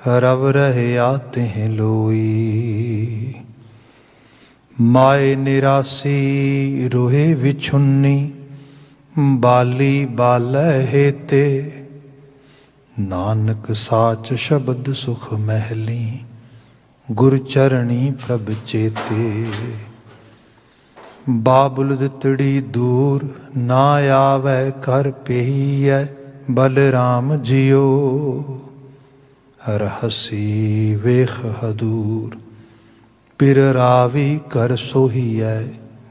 रव रहे आते हैं लोई। माए निरासी रोहे विछुन्नी, बाली बालै हेते। नानक साच शब्द सुख महली, गुर चरणी प्रभ चेते। बाबुल दितड़ी दूर, ना आवे कर पेहियै। बलराम जियो, रहसी वेख हदूर। पिर रावी कर सोहियै,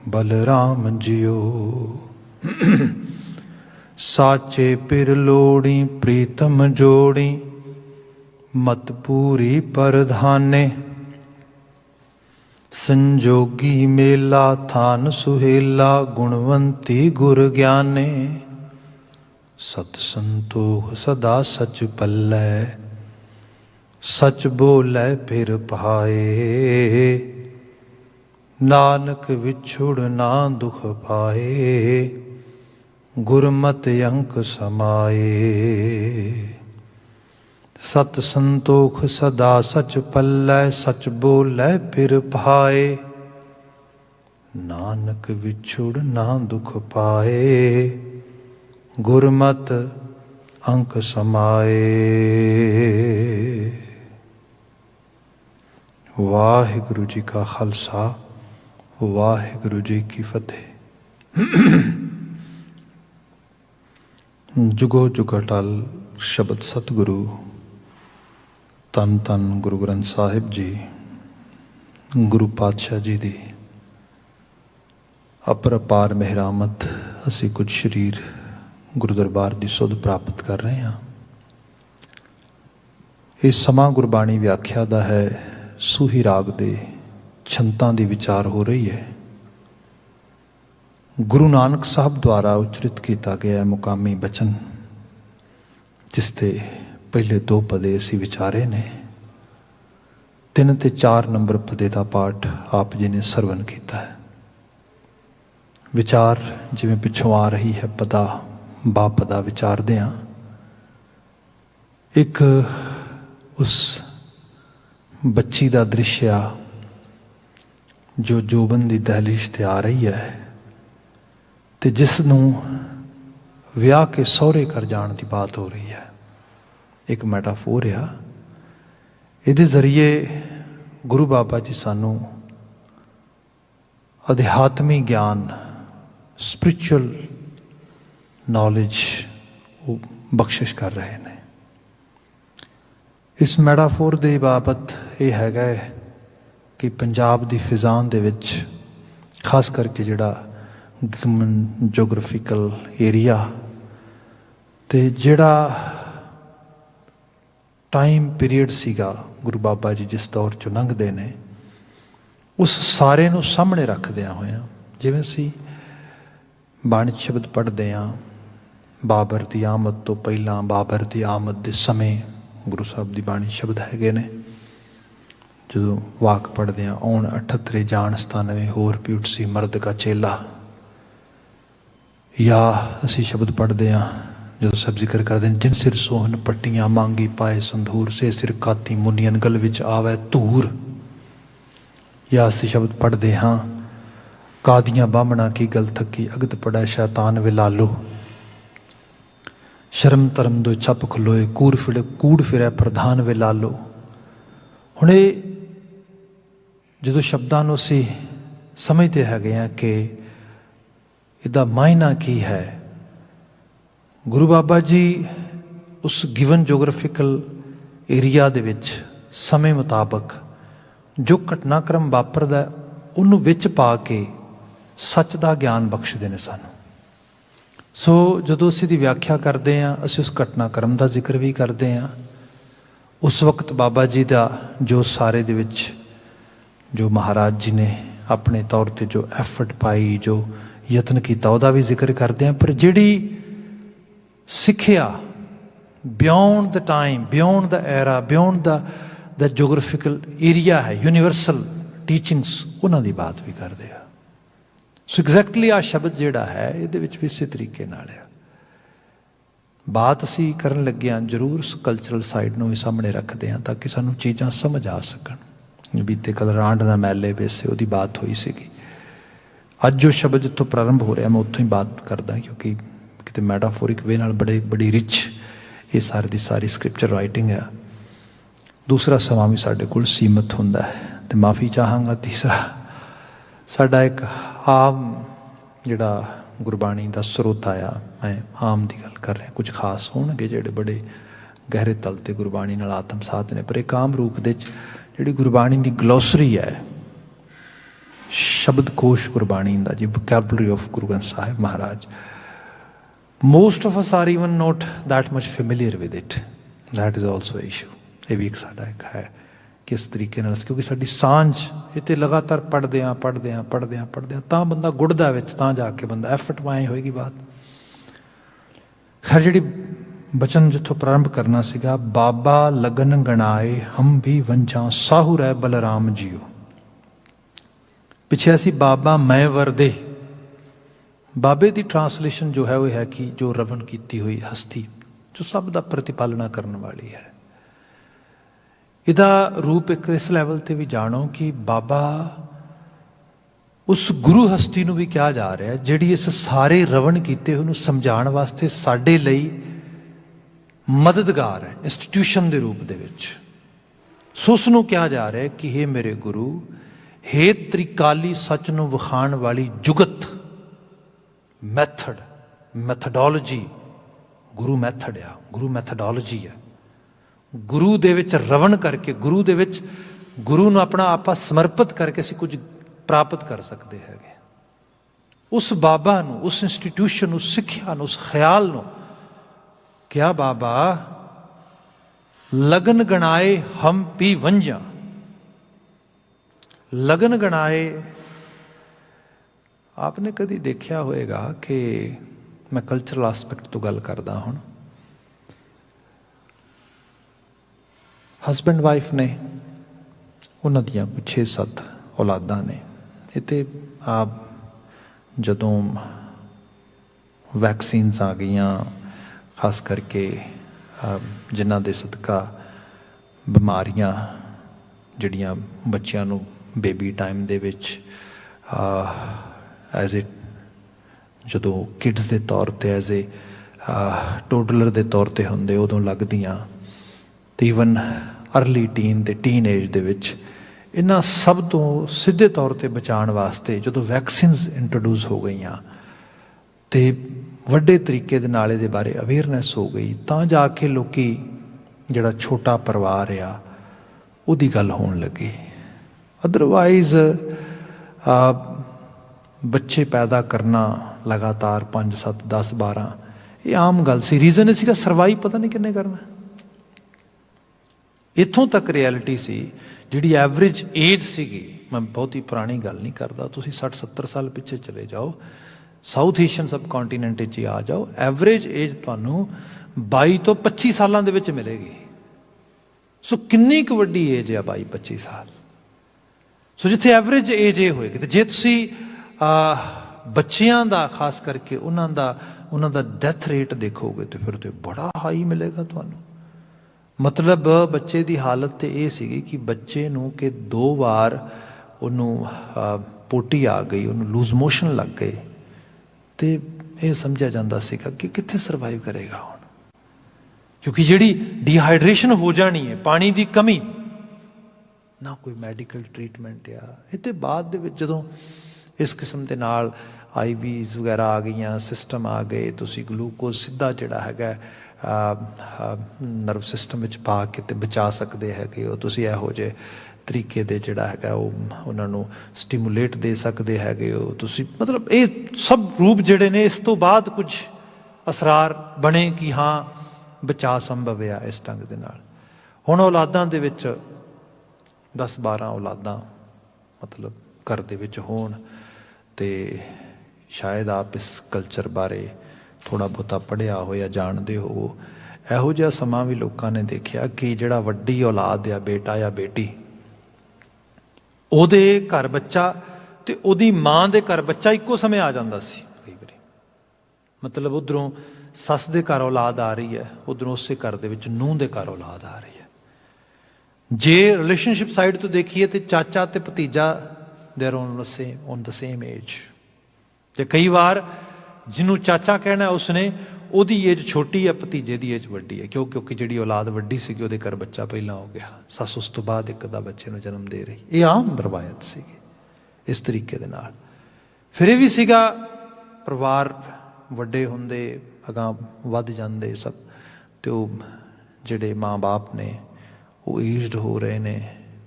बलराम जियो। साचे पिर लोड़ी प्रीतम जोड़ी, मत पूरी परधाने। संजोगी मेला थान सुहेला, गुणवंती गुर ज्ञाने। सत संतोख सदा सच पल्लै, सच बोलै फिर पाए। नानक विछुड़ ना दुख पाए, गुरमत अंक समाए। सत संतोख सदा सच पल्लै, सच बोलै फिर पाए। नानक विछुड़ ना दुख पाए, गुरमत अंक समाए। वाहिगुरु जी का खालसा, वाहिगुरु जी की फतेह। जुगो जुग अटल शब्द सतगुरु धन धन गुरु ग्रंथ साहिब जी गुरु पातशाह जी दी अपरपार मेहरामत। असी कुछ शरीर गुरु दरबार की सुध प्राप्त कर रहे हैं। ये समा गुरबाणी व्याख्या का है। सूही राग दे छंतां दी विचार हो रही है। गुरु नानक साहब द्वारा उच्चरित किया गया मुकामी बचन, जिसते पहले दो पदे असी विचारे ने। 3 ते 4 नंबर पदे का पाठ आप जी ने सरवण किया है। विचार जिवें पिछों आ रही है, पदा बा पदा विचारदे हां। एक उस बच्ची का दृश्य जो जोबन की दहलीज ते आ रही है, ते जिसनूं विआह के सहुरे कर जाण की बात हो रही है। एक मैटाफोर आ। इहदे जरिए गुरु बाबा जी सानू अध्यात्मी ज्ञान, स्पिरिचुअल नॉलेज बख्शिश कर रहे हैं। इस मैटाफोर की बाबत यह है कि पंजाब की फिजान दे विच खास करके जिहड़ा जोग्राफिकल एरिया ते जिहड़ा टाइम पीरीयड सीगा गुरु बाबा जी जिस दौर चों लंघदे ने, उस सारे नूं सामने रखदिआं होइआं जिवें असीं बाणी शब्द पढ़दे हां, बाबर की आमद तो पहलां, बाबर की आमद के समय गुरु साहब की बाणी शब्द हैगे ने। जदों वाक पढ़दे हां, आउण 78 जाण 97 होर पिउट सी मर्द का चेला। या असी शब्द पढ़ते हैं जो सब जिक्र करते हैं, जिन सिर सोहन पट्टियां मांगी पाए संधूर, से सिर काती मुनियन गल विच आवे धूर। या असी शब्द पढ़ते हाँ, कादियां बामणा की गल थकी, अगत पड़ा शैतान विलालो। शर्म धर्म दो छप खलोए, कूड़ फिरै प्रधान विलालो। हुण जो शब्दों को असी समझते हैं कि इसका मायना की है, गुरु बाबा जी उस गिवन जोग्राफिकल एरिया दे विच समय मुताबक जो घटनाक्रम वापरदा उन्होंने विच पा के सच का ज्ञान बख्शते हैं सानू। सो जदों असीं दी व्याख्या करते हैं, असीं उस घटनाक्रम का जिक्र भी करते हैं। उस वक्त बाबा जी का जो सारे दे विच जो महाराज जी ने अपने तौर पर जो एफर्ट पाई, जो यत्न किया, वह भी जिक्र करते हैं। पर जिहड़ी सिक्ख्या beyond the time, beyond the era, beyond the geographical area है, यूनीवर्सल टीचिंग्स, उन्होंने बात भी करते हैं। सो एग्जैक्टली आ शब्द जिहड़ा है ये भी इसे तरीके नाल है। ਬਾਤ ਅਸੀਂ ਕਰਨ ਲੱਗੇ ਹਾਂ ਜ਼ਰੂਰ ਉਸ ਕਲਚਰਲ ਸਾਈਡ ਨੂੰ ਵੀ ਸਾਹਮਣੇ ਰੱਖਦੇ ਹਾਂ ਤਾਂ ਕਿ ਸਾਨੂੰ ਚੀਜ਼ਾਂ ਸਮਝ ਆ ਸਕਣ। ਬੀਤੇ ਕੱਲ੍ਹ ਰਾਂਡ ਦਾ ਮੈਲੇ ਵੇਸੇ ਉਹਦੀ ਬਾਤ ਹੋਈ ਸੀਗੀ। ਅੱਜ ਜੋ ਸ਼ਬਦ ਜਿੱਥੋਂ ਪ੍ਰਾਰੰਭ ਹੋ ਰਿਹਾ ਮੈਂ ਉੱਥੋਂ ਹੀ ਬਾਤ ਕਰਦਾ, ਕਿਉਂਕਿ ਕਿਤੇ ਮੈਟਾਫੋਰਿਕ ਵੇ ਨਾਲ ਬੜੀ ਰਿਚ ਇਹ ਸਾਰੀ ਦੀ ਸਾਰੀ ਸਕ੍ਰਿਪਚਰ ਰਾਈਟਿੰਗ ਹੈ। ਦੂਸਰਾ ਸਮਾਂ ਵੀ ਸਾਡੇ ਕੋਲ ਸੀਮਤ ਹੁੰਦਾ ਹੈ ਅਤੇ ਮਾਫੀ ਚਾਹਾਂਗਾ। ਤੀਸਰਾ ਸਾਡਾ ਇੱਕ ਆਮ ਜਿਹੜਾ ਗੁਰਬਾਣੀ ਦਾ ਸਰੋਤਾ ਆ, ਮੈਂ ਆਮ ਦੀ ਗੱਲ ਕਰ ਰਿਹਾ, ਕੁਝ ਖਾਸ ਹੋਣਗੇ ਜਿਹੜੇ ਬੜੇ ਗਹਿਰੇ ਤਲ 'ਤੇ ਗੁਰਬਾਣੀ ਨਾਲ ਆਤਮਸਾਤ ਨੇ, ਪਰ ਇੱਕ ਆਮ ਰੂਪ ਦੇ 'ਚ ਜਿਹੜੀ ਗੁਰਬਾਣੀ ਦੀ ਗਲੋਸਰੀ ਹੈ, ਸ਼ਬਦਕੋਸ਼ ਗੁਰਬਾਣੀ ਦਾ ਜੀ, vocabulary of Guru Granth Sahib Maharaj, most of us are even not that much familiar with it. That is also issue. ਇਹ ਵੀ ਇੱਕ ਸਾਡਾ ਇੱਕ ਹੈ ਕਿਸ ਤਰੀਕੇ ਨਾਲ, ਕਿਉਂਕਿ ਸਾਡੀ ਸਾਂਝ ਇਹ 'ਤੇ ਲਗਾਤਾਰ ਪੜ੍ਹਦੇ ਹਾਂ ਤਾਂ ਬੰਦਾ ਗੁੜਦਾ ਵਿੱਚ, ਤਾਂ ਜਾ ਕੇ ਬੰਦਾ ਐਫਰਟ ਪਾਏ ਹੋਏਗੀ ਬਾਤ। ਖੈਰ ਜਿਹੜੀ ਬਚਨ ਜਿੱਥੋਂ ਪ੍ਰਾਰੰਭ ਕਰਨਾ ਸੀਗਾ, ਬਾਬਾ ਲਗਨ ਗਣਾਏ ਹਮ ਵੀ ਵੰਝਾਂ ਸਾਹੂ ਰਹਿ ਬਲਰਾਮ ਜੀਓ। ਪਿੱਛੇ ਅਸੀਂ ਬਾਬਾ ਮੈਂ ਵਰਦੇ, ਬਾਬੇ ਦੀ ਟਰਾਂਸਲੇਸ਼ਨ ਜੋ ਹੈ ਉਹ ਹੈ ਕਿ ਜੋ ਰਵਨ ਕੀਤੀ ਹੋਈ ਹਸਤੀ ਜੋ ਸਭ ਦਾ ਪ੍ਰਤੀਪਾਲਣਾ ਕਰਨ ਵਾਲੀ ਹੈ। ਇਹਦਾ ਰੂਪ ਇੱਕ ਇਸ ਲੈਵਲ 'ਤੇ ਵੀ ਜਾਣੋ ਕਿ ਬਾਬਾ ਉਸ ਗੁਰੂ ਹਸਤੀ ਨੂੰ ਵੀ ਕਿਹਾ ਜਾ ਰਿਹਾ ਜਿਹੜੀ ਇਸ ਸਾਰੇ ਰਵਨ ਕੀਤੇ ਉਹਨੂੰ ਸਮਝਾਉਣ ਵਾਸਤੇ ਸਾਡੇ ਲਈ ਮਦਦਗਾਰ ਹੈ ਇੰਸਟੀਟਿਊਸ਼ਨ ਦੇ ਰੂਪ ਦੇ ਵਿੱਚ। ਸੋ ਉਸ ਨੂੰ ਕਿਹਾ ਜਾ ਰਿਹਾ ਕਿ ਹੇ ਮੇਰੇ ਗੁਰੂ, ਹੇ ਤ੍ਰਿਕਾਲੀ ਸੱਚ ਨੂੰ ਵਿਖਾਉਣ ਵਾਲੀ ਜੁਗਤ, ਮੈਥਡ, ਮੈਥਡੋਲੋਜੀ, ਗੁਰੂ ਮੈਥਡ ਆ, ਗੁਰੂ ਮੈਥਡੋਲੋਜੀ ਹੈ। ਗੁਰੂ ਦੇ ਵਿੱਚ ਰਵਣ ਕਰਕੇ, ਗੁਰੂ ਦੇ ਵਿੱਚ ਗੁਰੂ ਨੂੰ ਆਪਣਾ ਆਪਾ ਸਮਰਪਿਤ ਕਰਕੇ ਅਸੀਂ ਕੁਝ ਪ੍ਰਾਪਤ ਕਰ ਸਕਦੇ ਹੈਗੇ। ਉਸ ਬਾਬਾ ਨੂੰ, ਉਸ ਇੰਸਟੀਟਿਊਸ਼ਨ ਨੂੰ, ਸਿੱਖਿਆ ਨੂੰ, ਉਸ ਖਿਆਲ ਨੂੰ ਕਿਹਾ ਬਾਬਾ ਲਗਨ ਗਣਾਏ ਹਮ ਪੀ ਵੰਝਾਂ। ਲਗਨ ਗਣਾਏ, ਆਪਨੇ ਕਦੀ ਦੇਖਿਆ ਹੋਏਗਾ ਕਿ ਮੈਂ ਕਲਚਰਲ ਆਸਪੈਕਟ ਤੋਂ ਗੱਲ ਕਰਦਾ ਹੁਣ, ਹਸਬੈਂਡ ਵਾਈਫ ਨੇ, ਉਹਨਾਂ ਦੀਆਂ ਕੁਝ 6-7 ਔਲਾਦਾਂ ਨੇ। ਇਹ 'ਤੇ ਆਪ ਜਦੋਂ ਵੈਕਸੀਨਸ ਆ ਗਈਆਂ, ਖਾਸ ਕਰਕੇ ਜਿਨ੍ਹਾਂ ਦੇ ਸਦਕਾ ਬਿਮਾਰੀਆਂ ਜਿਹੜੀਆਂ ਬੱਚਿਆਂ ਨੂੰ ਬੇਬੀ ਟਾਈਮ ਦੇ ਵਿੱਚ ਐਜ਼ ਏ, ਜਦੋਂ ਕਿਡਸ ਦੇ ਤੌਰ 'ਤੇ ਐਜ਼ ਏ ਟੋਡਲਰ ਦੇ ਤੌਰ 'ਤੇ ਹੁੰਦੇ ਉਦੋਂ ਲੱਗਦੀਆਂ, ਅਤੇ ਈਵਨ ਅਰਲੀ ਟੀਨ ਅਤੇ ਟੀਨ ਏਜ ਦੇ ਵਿੱਚ, ਇਹਨਾਂ ਸਭ ਤੋਂ ਸਿੱਧੇ ਤੌਰ 'ਤੇ ਬਚਾਉਣ ਵਾਸਤੇ ਜਦੋਂ ਵੈਕਸੀਨਸ ਇੰਟਰੋਡਿਊਸ ਹੋ ਗਈਆਂ ਅਤੇ ਵੱਡੇ ਤਰੀਕੇ ਦੇ ਨਾਲ ਇਹਦੇ ਬਾਰੇ ਅਵੇਅਰਨੈਸ ਹੋ ਗਈ, ਤਾਂ ਜਾ ਕੇ ਲੋਕੀ ਜਿਹੜਾ ਛੋਟਾ ਪਰਿਵਾਰ ਆ ਉਹਦੀ ਗੱਲ ਹੋਣ ਲੱਗੀ। ਅਦਰਵਾਈਜ਼ ਬੱਚੇ ਪੈਦਾ ਕਰਨਾ ਲਗਾਤਾਰ 5, 7, 10, 12 ਇਹ ਆਮ ਗੱਲ ਸੀ। ਰੀਜ਼ਨ ਇਹ ਸੀਗਾ ਸਰਵਾਈਵ ਪਤਾ ਨਹੀਂ ਕਿੰਨੇ ਕਰਨਾ। ਇੱਥੋਂ ਤੱਕ ਰਿਐਲਿਟੀ ਸੀ। ਜਿਹੜੀ ਐਵਰੇਜ ਏਜ ਸੀਗੀ, ਮੈਂ ਬਹੁਤੀ ਪੁਰਾਣੀ ਗੱਲ ਨਹੀਂ ਕਰਦਾ, ਤੁਸੀਂ 60-70 ਸਾਲ ਪਿੱਛੇ ਚਲੇ ਜਾਓ, ਸਾਊਥ ਏਸ਼ੀਅਨ ਸਬ ਕੰਟੀਨੈਂਟ 'ਚ ਹੀ ਆ ਜਾਓ, ਐਵਰੇਜ ਏਜ ਤੁਹਾਨੂੰ 22 ਤੋਂ 25 ਸਾਲਾਂ ਦੇ ਵਿੱਚ ਮਿਲੇਗੀ। ਸੋ ਕਿੰਨੀ ਕੁ ਵੱਡੀ ਏਜ ਆ 22-25 ਸਾਲ। ਸੋ ਜਿੱਥੇ ਐਵਰੇਜ ਏਜ ਇਹ ਹੋਏਗੀ, ਅਤੇ ਜੇ ਤੁਸੀਂ ਬੱਚਿਆਂ ਦਾ ਖਾਸ ਕਰਕੇ ਉਹਨਾਂ ਦਾ ਡੈਥ ਰੇਟ ਦੇਖੋਗੇ ਤਾਂ ਫਿਰ ਤਾਂ ਬੜਾ ਹਾਈ ਮਿਲੇਗਾ ਤੁਹਾਨੂੰ। ਮਤਲਬ ਬੱਚੇ ਦੀ ਹਾਲਤ ਤਾਂ ਇਹ ਸੀਗੀ ਕਿ ਬੱਚੇ ਨੂੰ ਕਿ 2 ਵਾਰ ਉਹਨੂੰ ਪੋਟੀ ਆ ਗਈ, ਉਹਨੂੰ ਲੂਜ਼ ਮੋਸ਼ਨ ਲੱਗ ਗਏ, ਅਤੇ ਇਹ ਸਮਝਿਆ ਜਾਂਦਾ ਸੀਗਾ ਕਿ ਕਿੱਥੇ ਸਰਵਾਈਵ ਕਰੇਗਾ ਹੁਣ, ਕਿਉਂਕਿ ਜਿਹੜੀ ਡੀਹਾਈਡਰੇਸ਼ਨ ਹੋ ਜਾਣੀ ਹੈ, ਪਾਣੀ ਦੀ ਕਮੀ, ਨਾ ਕੋਈ ਮੈਡੀਕਲ ਟਰੀਟਮੈਂਟ ਆ। ਇਹ ਤੇ ਬਾਅਦ ਦੇ ਵਿੱਚ ਜਦੋਂ ਇਸ ਕਿਸਮ ਦੇ ਨਾਲ IVs ਵਗੈਰਾ ਆ ਗਈਆਂ, ਸਿਸਟਮ ਆ ਗਏ, ਤੁਸੀਂ ਗਲੂਕੋਜ਼ ਸਿੱਧਾ ਜਿਹੜਾ ਹੈਗਾ ਨਰਵ ਸਿਸਟਮ ਵਿੱਚ ਪਾ ਕੇ ਤੇ ਬਚਾ ਸਕਦੇ ਹੈਗੇ ਹੋ, ਤੁਸੀਂ ਇਹੋ ਜਿਹੇ ਤਰੀਕੇ ਦੇ ਜਿਹੜਾ ਹੈਗਾ ਉਹਨਾਂ ਨੂੰ ਸਟੀਮੂਲੇਟ ਦੇ ਸਕਦੇ ਹੈਗੇ ਹੋ ਤੁਸੀਂ। ਮਤਲਬ ਇਹ ਸਭ ਰੂਪ ਜਿਹੜੇ ਨੇ ਇਸ ਤੋਂ ਬਾਅਦ ਕੁਝ ਅਸਰਾਰ ਬਣੇ ਕਿ ਹਾਂ ਬਚਾ ਸੰਭਵ ਆ ਇਸ ਢੰਗ ਦੇ ਨਾਲ। ਹੁਣ ਔਲਾਦਾਂ ਦੇ ਵਿੱਚ 10-12 ਔਲਾਦਾਂ ਮਤਲਬ ਘਰ ਦੇ ਵਿੱਚ ਹੋਣ, ਅਤੇ ਸ਼ਾਇਦ ਆਪ ਇਸ ਕਲਚਰ ਬਾਰੇ ਥੋੜ੍ਹਾ ਬਹੁਤਾ ਪੜ੍ਹਿਆ ਹੋਇਆ ਜਾਣਦੇ ਹੋ। ਇਹੋ ਜਿਹਾ ਸਮਾਂ ਵੀ ਲੋਕਾਂ ਨੇ ਦੇਖਿਆ ਕਿ ਜਿਹੜਾ ਵੱਡੀ ਔਲਾਦ ਆ, ਬੇਟਾ ਜਾਂ ਬੇਟੀ, ਉਹਦੇ ਘਰ ਬੱਚਾ ਅਤੇ ਉਹਦੀ ਮਾਂ ਦੇ ਘਰ ਬੱਚਾ ਇੱਕੋ ਸਮੇਂ ਆ ਜਾਂਦਾ ਸੀ ਕਈ ਵਾਰੀ। ਮਤਲਬ ਉੱਧਰੋਂ ਸੱਸ ਦੇ ਘਰ ਔਲਾਦ ਆ ਰਹੀ ਹੈ, ਉਧਰੋਂ ਉਸੇ ਘਰ ਦੇ ਵਿੱਚ ਨੂੰਹ ਦੇ ਘਰ ਔਲਾਦ ਆ ਰਹੀ ਹੈ। ਜੇ ਰਿਲੇਸ਼ਨਸ਼ਿਪ ਸਾਈਡ ਤੋਂ ਦੇਖੀਏ ਤੇ ਚਾਚਾ ਤੇ ਭਤੀਜਾ they are on the same age. ਤੇ ਕਈ ਵਾਰ ਜਿਹਨੂੰ ਚਾਚਾ ਕਹਿਣਾ ਉਸਨੇ ਉਹਦੀ ਏਜ ਛੋਟੀ ਹੈ, ਭਤੀਜੇ ਦੀ ਏਜ ਵੱਡੀ ਹੈ, ਕਿਉਂਕਿ ਜਿਹੜੀ ਔਲਾਦ ਵੱਡੀ ਸੀਗੀ ਉਹਦੇ ਘਰ ਬੱਚਾ ਪਹਿਲਾਂ ਹੋ ਗਿਆ, ਸੱਸ ਉਸ ਤੋਂ ਬਾਅਦ ਇੱਕ ਅੱਧਾ ਬੱਚੇ ਨੂੰ ਜਨਮ ਦੇ ਰਹੀ। ਇਹ ਆਮ ਰਵਾਇਤ ਸੀਗੀ ਇਸ ਤਰੀਕੇ ਦੇ ਨਾਲ। ਫਿਰ ਇਹ ਵੀ ਸੀਗਾ ਪਰਿਵਾਰ ਵੱਡੇ ਹੁੰਦੇ, ਅਗਾਂਹ ਵੱਧ ਜਾਂਦੇ ਸਭ, ਅਤੇ ਉਹ ਜਿਹੜੇ ਮਾਂ ਬਾਪ ਨੇ ਉਹ ਏਜਡ ਹੋ ਰਹੇ ਨੇ,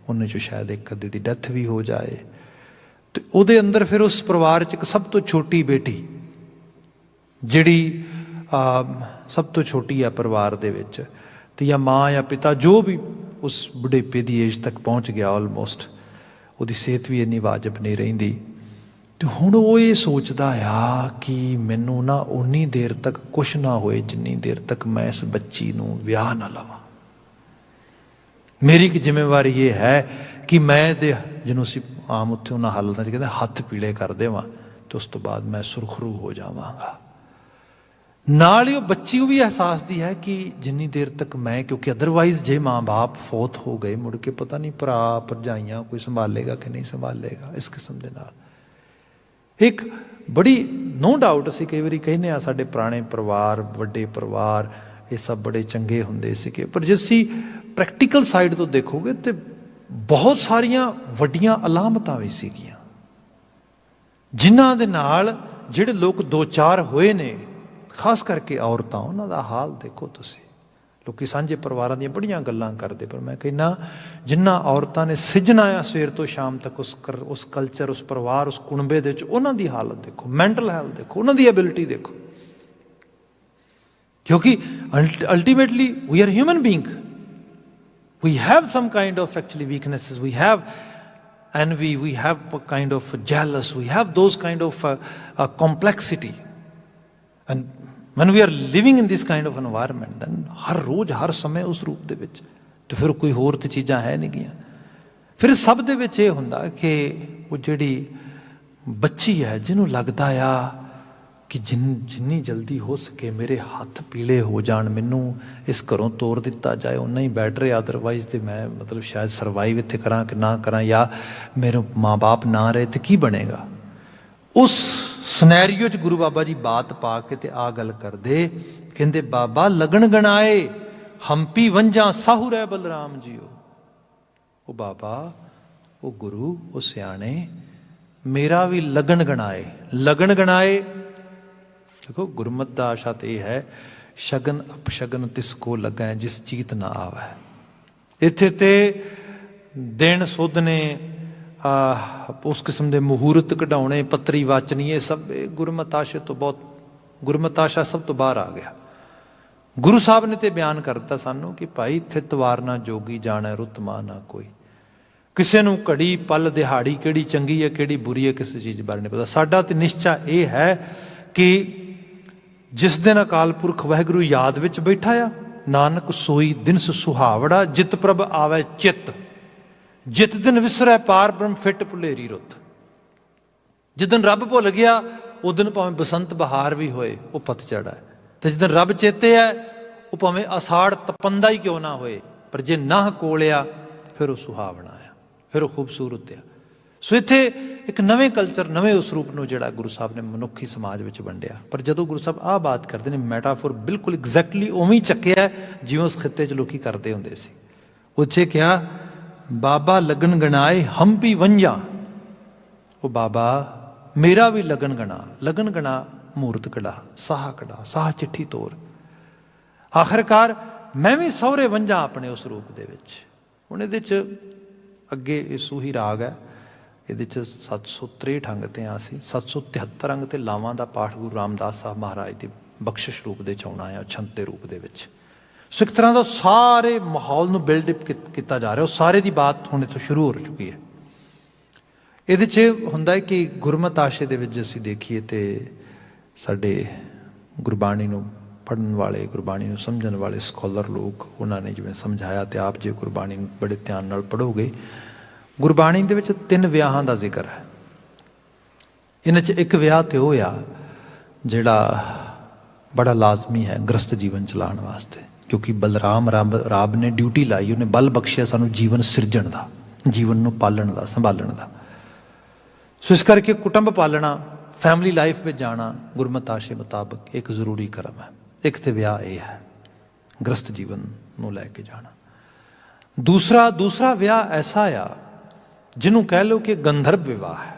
ਉਹਨਾਂ 'ਚੋਂ ਸ਼ਾਇਦ ਇੱਕ ਅੱਧੇ ਦੀ ਡੈਥ ਵੀ ਹੋ ਜਾਏ, ਅਤੇ ਉਹਦੇ ਅੰਦਰ ਫਿਰ ਉਸ ਪਰਿਵਾਰ 'ਚ ਇੱਕ ਸਭ ਤੋਂ ਛੋਟੀ ਬੇਟੀ ਜਿਹੜੀ ਸਭ ਤੋਂ ਛੋਟੀ ਆ ਪਰਿਵਾਰ ਦੇ ਵਿੱਚ, ਅਤੇ ਜਾਂ ਮਾਂ ਜਾਂ ਪਿਤਾ ਜੋ ਵੀ ਉਸ ਬੁਢੇਪੇ ਦੀ ਏਜ ਤੱਕ ਪਹੁੰਚ ਗਿਆ ਆਲਮੋਸਟ, ਉਹਦੀ ਸਿਹਤ ਵੀ ਇੰਨੀ ਵਾਜਬ ਨਹੀਂ ਰਹਿੰਦੀ, ਅਤੇ ਹੁਣ ਉਹ ਇਹ ਸੋਚਦਾ ਆ ਕਿ ਮੈਨੂੰ ਨਾ ਓਨੀ ਦੇਰ ਤੱਕ ਕੁਛ ਨਾ ਹੋਏ ਜਿੰਨੀ ਦੇਰ ਤੱਕ ਮੈਂ ਇਸ ਬੱਚੀ ਨੂੰ ਵਿਆਹ ਨਾ ਲਵਾਂ। ਮੇਰੀ ਇੱਕ ਜ਼ਿੰਮੇਵਾਰੀ ਇਹ ਹੈ ਕਿ ਮੈਂ ਇਹਦੇ, ਜਿਹਨੂੰ ਅਸੀਂ ਆਮ ਉੱਥੇ ਉਹਨਾਂ ਹਾਲਤਾਂ 'ਚ ਕਹਿੰਦੇ ਹੱਥ ਪੀਲੇ ਕਰ ਦੇਵਾਂ, ਅਤੇ ਉਸ ਤੋਂ ਬਾਅਦ ਮੈਂ ਸੁਰਖਰੂ ਹੋ ਜਾਵਾਂਗਾ। ਨਾਲ ਹੀ ਉਹ ਬੱਚੀ ਨੂੰ ਵੀ ਅਹਿਸਾਸ ਦੀ ਹੈ ਕਿ ਜਿੰਨੀ ਦੇਰ ਤੱਕ ਮੈਂ, ਕਿਉਂਕਿ ਅਦਰਵਾਈਜ਼ ਜੇ ਮਾਂ ਬਾਪ ਫੌਤ ਹੋ ਗਏ ਮੁੜ ਕੇ ਪਤਾ ਨਹੀਂ ਭਰਾ ਭਰਜਾਈਆਂ ਕੋਈ ਸੰਭਾਲੇਗਾ ਕਿ ਨਹੀਂ ਸੰਭਾਲੇਗਾ। ਇਸ ਕਿਸਮ ਦੇ ਨਾਲ ਇੱਕ ਬੜੀ ਨੋ ਡਾਊਟ ਅਸੀਂ ਕਈ ਵਾਰੀ ਕਹਿੰਦੇ ਹਾਂ ਸਾਡੇ ਪੁਰਾਣੇ ਪਰਿਵਾਰ, ਵੱਡੇ ਪਰਿਵਾਰ, ਇਹ ਸਭ ਬੜੇ ਚੰਗੇ ਹੁੰਦੇ ਸੀਗੇ, ਪਰ ਜੇ ਅਸੀਂ ਪ੍ਰੈਕਟੀਕਲ ਸਾਈਡ ਤੋਂ ਦੇਖੋਗੇ ਤੇ ਬਹੁਤ ਸਾਰੀਆਂ ਵੱਡੀਆਂ ਅਲਾਮਤਾਂ ਵੀ ਸੀਗੀਆਂ ਜਿਨ੍ਹਾਂ ਦੇ ਨਾਲ ਜਿਹੜੇ ਲੋਕ ਦੋ ਚਾਰ ਹੋਏ ਨੇ, ਖਾਸ ਕਰਕੇ ਔਰਤਾਂ, ਉਹਨਾਂ ਦਾ ਹਾਲ ਦੇਖੋ ਤੁਸੀਂ। ਲੋਕੀ ਸਾਂਝੇ ਪਰਿਵਾਰਾਂ ਦੀਆਂ ਬੜੀਆਂ ਗੱਲਾਂ ਕਰਦੇ, ਪਰ ਮੈਂ ਕਹਿੰਦਾ ਜਿਨ੍ਹਾਂ ਔਰਤਾਂ ਨੇ ਸਿੱਝਣਾ ਆ ਸਵੇਰ ਤੋਂ ਸ਼ਾਮ ਤੱਕ ਉਸ ਕਲਚਰ, ਉਸ ਪਰਿਵਾਰ, ਉਸ ਕੁਣਬੇ ਦੇ ਵਿੱਚ, ਉਹਨਾਂ ਦੀ ਹਾਲਤ ਦੇਖੋ, ਮੈਂਟਲ ਹੈਲਥ ਦੇਖੋ, ਉਹਨਾਂ ਦੀ ਐਬਿਲਿਟੀ ਦੇਖੋ, ਕਿਉਂਕਿ ultimately we are human being, we have some kind of actually weaknesses, we have envy, we have kind of jealous, we have those kind of complexity, and when we are living in this kind of environment, then ਹਰ ਰੋਜ਼ ਹਰ ਸਮੇਂ ਉਸ ਰੂਪ ਦੇ ਵਿੱਚ, ਤੇ ਫਿਰ ਕੋਈ ਹੋਰ ਤੇ ਚੀਜ਼ਾਂ ਹੈ ਨਹੀਂ ਗੀਆਂ। ਫਿਰ ਸਭ ਦੇ ਵਿੱਚ ਇਹ ਹੁੰਦਾ ਕਿ ਉਹ ਜਿਹੜੀ ਬੱਚੀ ਹੈ ਜਿਹਨੂੰ ਲੱਗਦਾ ਆ ਕਿ ਜਿੰਨੀ ਜਲਦੀ ਹੋ ਸਕੇ ਮੇਰੇ ਹੱਥ ਪੀਲੇ ਹੋ ਜਾਣ, ਮੈਨੂੰ ਇਸ ਘਰੋਂ ਤੋਰ ਦਿੱਤਾ ਜਾਏ, ਓਨਾ ਹੀ ਬੈਟਰ ਹੈ, ਅਦਰਵਾਈਜ਼ ਤੇ ਮੈਂ ਮਤਲਬ ਸ਼ਾਇਦ ਸਰਵਾਈਵ ਇੱਥੇ ਕਰਾਂ ਕਿ ਨਾ ਕਰਾਂ, ਜਾਂ ਮੇਰੇ ਮਾਂ ਬਾਪ ਨਾ ਰਹੇ ਤੇ ਕੀ ਬਣੇਗਾ। ਉਸ ਸਿਨੈਰੀਓ 'ਚ ਗੁਰੂ ਬਾਬਾ ਜੀ ਬਾਤ ਪਾ ਕੇ ਤੇ ਆ ਗੱਲ ਕਰਦੇ, ਕਹਿੰਦੇ ਬਾਬਾ ਲਗਨ ਗਣਾਏ ਹੰਪੀ ਵੰਝਾਂ ਸਾਹੂ ਰਹਿ ਬਲਰਾਮ ਜੀਓ। ਉਹ ਬਾਬਾ, ਉਹ ਗੁਰੂ, ਉਹ ਸਿਆਣੇ, ਮੇਰਾ ਵੀ ਲਗਨ ਗਣਾਏ। ਲਗਨ ਗਣਾਏ ਦੇਖੋ, ਗੁਰਮਤਿ ਦਾ ਆਸ਼ਾ ਤੇ ਇਹ ਹੈ, ਸ਼ਗਨ ਅਪਸ਼ਗਨ ਤਿਸ ਕੋ ਲੱਗਾ ਜਿਸ ਚੀਤ ਨਾ ਆਵੇ। ਇੱਥੇ ਤੇ ਦਿਨ ਸੁੱਧਨੇ, ਉਸ ਕਿਸਮ ਦੇ ਮਹੂਰਤ ਕਢਾਉਣੇ, ਪੱਤਰੀ ਵਾਚਨੀ, ਇਹ ਸਭ ਗੁਰਮਤਿ ਆਸ਼ੇ ਤੋਂ ਬਹੁਤ, ਗੁਰਮਤਿ ਆਸ਼ਾ ਸਭ ਤੋਂ ਬਾਹਰ ਆ ਗਿਆ। ਗੁਰੂ ਸਾਹਿਬ ਨੇ ਤੇ ਬਿਆਨ ਕਰ ਦਿੱਤਾ ਸਾਨੂੰ ਕਿ ਭਾਈ ਥਿਤ ਵਾਰ ਨਾ ਜੋਗੀ ਜਾਣੈ ਰੁੱਤ ਮਾ ਨਾ ਕੋਈ। ਕਿਸੇ ਨੂੰ ਘੜੀ ਪਲ ਦਿਹਾੜੀ ਕਿਹੜੀ ਚੰਗੀ ਹੈ ਕਿਹੜੀ ਬੁਰੀ ਹੈ ਕਿਸੇ ਚੀਜ਼ ਬਾਰੇ ਨਹੀਂ ਪਤਾ। ਸਾਡਾ ਤੇ ਨਿਸ਼ਚਾ ਇਹ ਹੈ ਕਿ ਜਿਸ ਦਿਨ ਅਕਾਲ ਪੁਰਖ ਵਾਹਿਗੁਰੂ ਯਾਦ ਵਿੱਚ ਬੈਠਾ ਆ, ਨਾਨਕ ਸੋਈ ਦਿਨ ਸੁਹਾਵੜਾ, ਜਿਤ ਪ੍ਰਭ ਆਵੇ ਚਿੱਤ, ਜਿਤ ਦਿਨ ਵਿਸਰੈ ਪਾਰ ਬ੍ਰਹਮ ਫਿੱਟ ਭੁਲੇਰੀ ਰੁੱਤ। ਜਿਸ ਦਿਨ ਰੱਬ ਭੁੱਲ ਗਿਆ ਉਹ ਦਿਨ ਭਾਵੇਂ ਬਸੰਤ ਬਹਾਰ ਵੀ ਹੋਏ ਉਹ ਪਤਝੜ ਹੈ, ਤੇ ਜਿਸ ਦਿਨ ਰੱਬ ਚੇਤੇ ਹੈ ਉਹ ਭਾਵੇਂ ਅਸਾੜ ਤਪੰਦਾ ਹੀ ਕਿਉਂ ਨਾ ਹੋਏ, ਪਰ ਜੇ ਨਾਹ ਕੋਲਿਆ ਫਿਰ ਉਹ ਸੁਹਾਵਣਾ ਆ, ਫਿਰ ਉਹ ਖੂਬਸੂਰਤ ਆ। ਸੋ ਇੱਥੇ ਇੱਕ ਨਵੇਂ ਕਲਚਰ, ਨਵੇਂ ਉਸ ਰੂਪ ਨੂੰ ਜਿਹੜਾ ਗੁਰੂ ਸਾਹਿਬ ਨੇ ਮਨੁੱਖੀ ਸਮਾਜ ਵਿੱਚ ਵੰਡਿਆ। ਪਰ ਜਦੋਂ ਗੁਰੂ ਸਾਹਿਬ ਆਹ ਬਾਤ ਕਰਦੇ ਨੇ, ਮੈਟਾਫੋਰ ਬਿਲਕੁਲ ਐਗਜ਼ੈਕਟਲੀ ਉਵੇਂ ਹੀ ਚੱਕਿਆ ਜਿਵੇਂ ਉਸ ਖਿੱਤੇ 'ਚ ਲੋਕੀ ਕਰਦੇ ਹੁੰਦੇ ਸੀ। ਉੱਚੇ ਕਿਹਾ ਬਾਬਾ ਲਗਨ ਗਣਾਏ ਹੰਪੀ ਵੰਝਾਂ। ਉਹ ਬਾਬਾ ਮੇਰਾ ਵੀ ਲਗਨ ਗਣਾ, ਲਗਨ ਗਣਾ ਮੂਰਤ ਕੜਾ, ਸਾਹ ਕੜਾ, ਸਾਹ ਚਿੱਠੀ ਤੋਰ। ਆਖਿਰਕਾਰ ਮੈਂ ਵੀ ਸਹੁਰੇ ਵੰਝਾਂ ਆਪਣੇ ਉਸ ਰੂਪ ਦੇ ਵਿੱਚ। ਹੁਣ ਇਹਦੇ 'ਚ ਅੱਗੇ ਇਹ ਸੂਹੀ ਰਾਗ ਹੈ, ਇਹਦੇ 'ਚ 763 ਅੰਗ ਤੇ ਆ ਸੀ, 773 ਅੰਗ ਤੇ ਲਾਵਾਂ ਦਾ ਪਾਠ ਗੁਰੂ ਰਾਮਦਾਸ ਸਾਹਿਬ ਮਹਾਰਾਜ ਦੀ ਬਖਸ਼ਿਸ਼ ਰੂਪ ਦੇ 'ਚ ਆਉਣਾ ਆ, ਛੰਤ ਦੇ ਰੂਪ ਦੇ ਵਿੱਚ। ਸੋ ਇੱਕ ਤਰ੍ਹਾਂ ਦਾ ਸਾਰੇ ਮਾਹੌਲ ਨੂੰ ਬਿਲਡਅਪ ਕੀਤਾ ਜਾ ਰਿਹਾ, ਉਹ ਸਾਰੇ ਦੀ ਬਾਤ ਹੁਣ ਇੱਥੋਂ ਸ਼ੁਰੂ ਹੋ ਚੁੱਕੀ ਹੈ। ਇਹਦੇ 'ਚ ਹੁੰਦਾ ਹੈ ਕਿ ਗੁਰਮਤਿ ਆਸ਼ੇ ਦੇ ਵਿੱਚ ਜੇ ਅਸੀਂ ਦੇਖੀਏ ਤੇ ਸਾਡੇ ਗੁਰਬਾਣੀ ਨੂੰ ਪੜ੍ਹਨ ਵਾਲੇ, ਗੁਰਬਾਣੀ ਨੂੰ ਸਮਝਣ ਵਾਲੇ ਸਕੋਲਰ ਲੋਕ, ਉਹਨਾਂ ਨੇ ਜਿਵੇਂ ਸਮਝਾਇਆ, ਤੇ ਆਪ ਜੇ ਗੁਰਬਾਣੀ ਨੂੰ ਬੜੇ ਧਿਆਨ ਨਾਲ ਪੜ੍ਹੋਗੇ, ਗੁਰਬਾਣੀ ਦੇ ਵਿੱਚ 3 ਵਿਆਹਾਂ ਦਾ ਜ਼ਿਕਰ ਹੈ। ਇਹਨਾਂ 'ਚ ਇੱਕ ਵਿਆਹ ਤੇ ਉਹ ਆ ਜਿਹੜਾ बड़ा लाजमी है गृहस्थ जीवन चलाने वास्ते, क्योंकि बलराम राब ने ड्यूटी लाई, उन्हें बल बख्शिया सानू जीवन सिरजण का, जीवन नूं पालण का, संभालण का। सो इस करके कुटुंब पालना, फैमिली लाइफ में जाना गुरमत आशे मुताबिक एक जरूरी कर्म है। एक तो विआह ये है, गृहस्थ जीवन नूं लैके जाना। दूसरा विआह ऐसा आ जिन्हों कह लो कि गंधर्व विवाह है,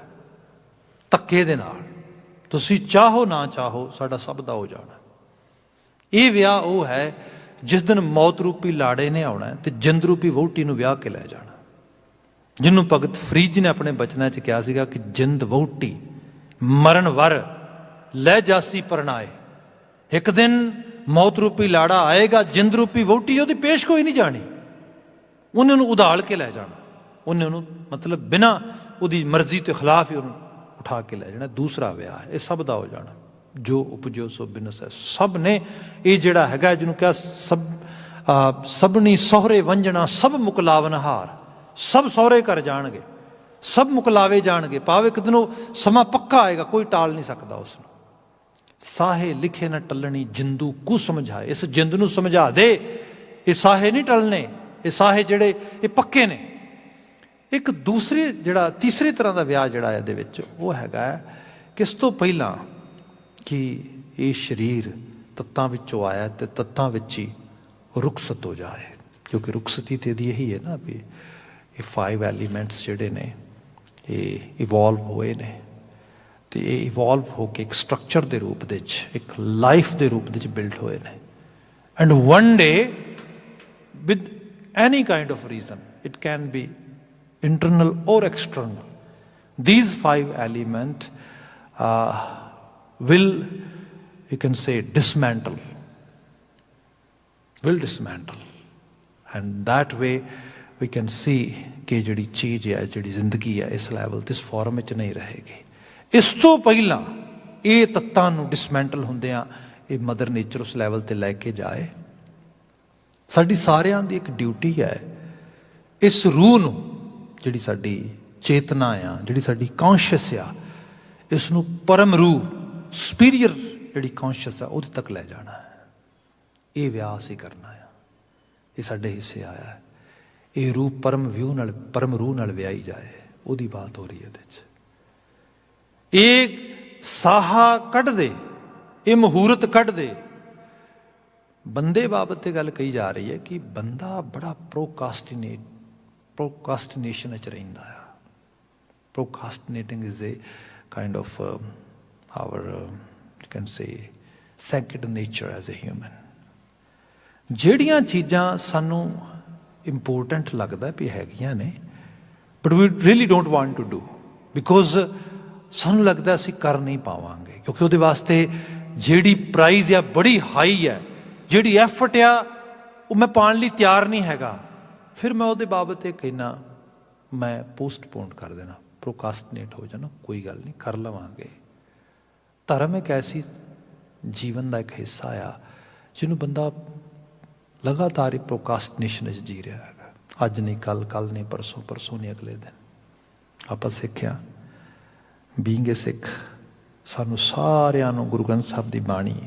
धक्के दे नाल, तुसी चाहो ना चाहो साडा सब दा हो जाना। ये विआह वो है जिस दिन मौत रूपी लाड़े ने आना तो जिंद रूपी वहुटी नूं विआह के लै जाना। जिन्हों भगत फरीद जी ने अपने बचना च कहा सीगा कि जिंद वहुटी मरण वर लै जासी परनाए। एक दिन मौत रूपी लाड़ा आएगा, जिंद रूपी वहुटी ਉਹਦੀ पेश कोई नहीं जानी, उन्हें ਉਹਨੂੰ उधाल के लै जाना, उन्हें ਉਹਨੂੰ मतलब बिना ਉਹਦੀ मर्जी के खिलाफ ही ਉਹਨੂੰ उठा के लै जाना। दूसरा विआह है, ये सब का हो जाना। जो उपजो सो बिनस है, सब ने ये जिहड़ा हैगा जिन्हों कहा सबनी सोहरे वंजना सब मुकलावन हार, सब सौहरे घर जाणगे, सब मुकलावे जाणगे। भाव एक दिन समा पक्का आएगा, कोई टाल नहीं सकता उसनूं। साहे लिखे न टलनी जिंदू कु समझाए, इस जिंद नूं समझा दे, ये साहे नहीं टलने, ये साहे जिहड़े ये पक्के ने। एक दूसरी जिहड़ा तीसरी तरह का विआह जिहड़ा इहदे विच वो हैगा कि इस तो पहला कि ये शरीर तत्तां विचों आया तो तत्तां विच ही रुखसत हो जाए, क्योंकि रुखसती तो यही है ना भी ये 5 एलीमेंट्स जिहड़े ने ये इवॉल्व होए ने, तो ये इवॉल्व होके एक स्ट्रक्चर के रूप दे एक लाइफ के रूप दे बिल्ड होए ने। And one day with any kind of reason, it can be internal or external, these 5 elements will, you can say, dismantle, and that way we can see कि जिहड़ी चीज़ है, जिहड़ी जिंदगी है इस लैवल ते इस फॉर्म में नहीं रहेगी। इस तो पहला ये तत्तां नूं डिसमैंटल हुंदियां ये मदर नेचर उस लैवल ते लैके जाए। साडी सारियां दी एक ड्यूटी है इस रूह नूं, जिहड़ी साडी चेतना आ, जिहड़ी साडी कॉन्शियस आ, इसनूं परम रूह सुपीरियर जिहड़ी कॉन्शियस आ उहदे तक लै जाना है। ये विआह असीं करना है, ये साडे हिस्से आया है। ये रूह परम रूह नाल विआही जाए, उहदी बात हो रही है इहदे च। ये साहा कढ दे, ये मुहूर्त कढ दे। बंदे बाबत ते गल कही जा रही है कि बंदा बड़ा प्रोकास्टिनेशन रहिंदा है। Procrastinating is a kind of our you can say second nature as a human. ਜਿਹੜੀਆਂ ਚੀਜ਼ਾਂ ਸਾਨੂੰ ਇੰਪੋਰਟੈਂਟ ਲੱਗਦਾ ਵੀ ਹੈਗੀਆਂ ਨੇ, but we really don't want to do, because ਸਾਨੂੰ ਲੱਗਦਾ ਅਸੀਂ ਕਰ ਨਹੀਂ ਪਾਵਾਂਗੇ, ਕਿਉਂਕਿ ਉਹਦੇ ਵਾਸਤੇ ਜਿਹੜੀ ਪ੍ਰਾਈਜ਼ ਆ ਬੜੀ ਹਾਈ ਹੈ, ਜਿਹੜੀ ਐਫਰਟ ਆ ਉਹ ਮੈਂ ਪਾਉਣ ਲਈ ਤਿਆਰ ਨਹੀਂ ਹੈਗਾ। फिर मैं वो बाबत ये कहना मैं पोस्टपोन कर देना, प्रोकास्टिनेट हो जाना, कोई गल नहीं कर लवांगे। धर्म एक ऐसी जीवन का एक हिस्सा आ जिन्हों बंदा लगातार ही प्रोकास्टिनेशन जी रहा है। अज नहीं कल, कल नहीं परसों, परसों नहीं अगले दिन। आप सिक्ख्या बीइंग ए सिख सानू सारियां नूं गुरु ग्रंथ साहब की बाणी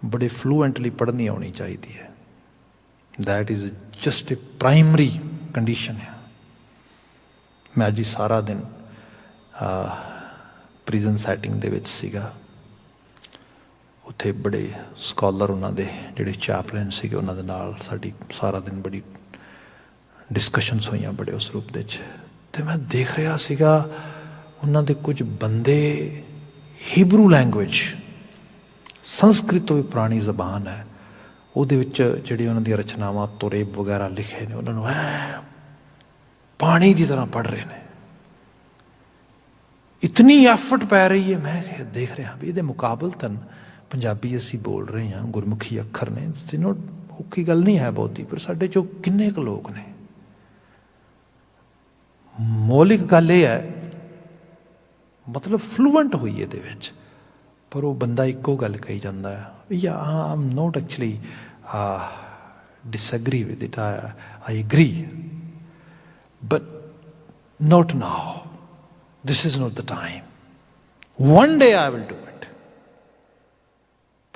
बड़े फ्लूएंटली पढ़नी आनी चाहिए है। That is just a primary condition है। मैं अज ही सारा दिन प्रिजन सैटिंग दे विच सीगा, उत्थे बड़े स्कॉलर उन्होंने जिहड़े चैपलैन सीगे उन्होंने नाल साडी सारा दिन बड़ी डिस्कशनस हुई बड़े उस रूप दे ते मैं देख रहा सीगा उन्होंने कुछ बंदे हिब्रू लैंग्वेज संस्कृत तो भी पुरानी जबान है ਉਹਦੇ ਵਿੱਚ ਜਿਹੜੀ ਉਹਨਾਂ ਦੀਆਂ ਰਚਨਾਵਾਂ ਤੁਰੇਬ ਵਗੈਰਾ ਲਿਖੇ ਨੇ ਉਹਨਾਂ ਨੂੰ ਐ ਪਾਣੀ ਦੀ ਤਰ੍ਹਾਂ ਪੜ੍ਹ ਰਹੇ ਨੇ। ਇਤਨੀ ਐਫਰਟ ਪੈ ਰਹੀ ਹੈ। ਮੈਂ ਦੇਖ ਰਿਹਾ ਵੀ ਇਹਦੇ ਮੁਕਾਬਲਤਨ ਪੰਜਾਬੀ ਅਸੀਂ ਬੋਲ ਰਹੇ ਹਾਂ, ਗੁਰਮੁਖੀ ਅੱਖਰ ਨੇ, ਤਿੰਨੋਂ ਔਖੀ ਗੱਲ ਨਹੀਂ ਹੈ ਬਹੁਤੀ, ਪਰ ਸਾਡੇ 'ਚੋਂ ਕਿੰਨੇ ਕੁ ਲੋਕ ਨੇ। ਮੌਲਿਕ ਗੱਲ ਇਹ ਹੈ ਮਤਲਬ ਫਲੂਐਂਟ ਹੋਈ ਇਹਦੇ ਵਿੱਚ, ਪਰ ਉਹ ਬੰਦਾ ਇੱਕੋ ਗੱਲ ਕਹੀ ਜਾਂਦਾ ਹੈ, yeah, I'm not actually disagree with it. I agree, but not now. This is not the time. One day I will do it.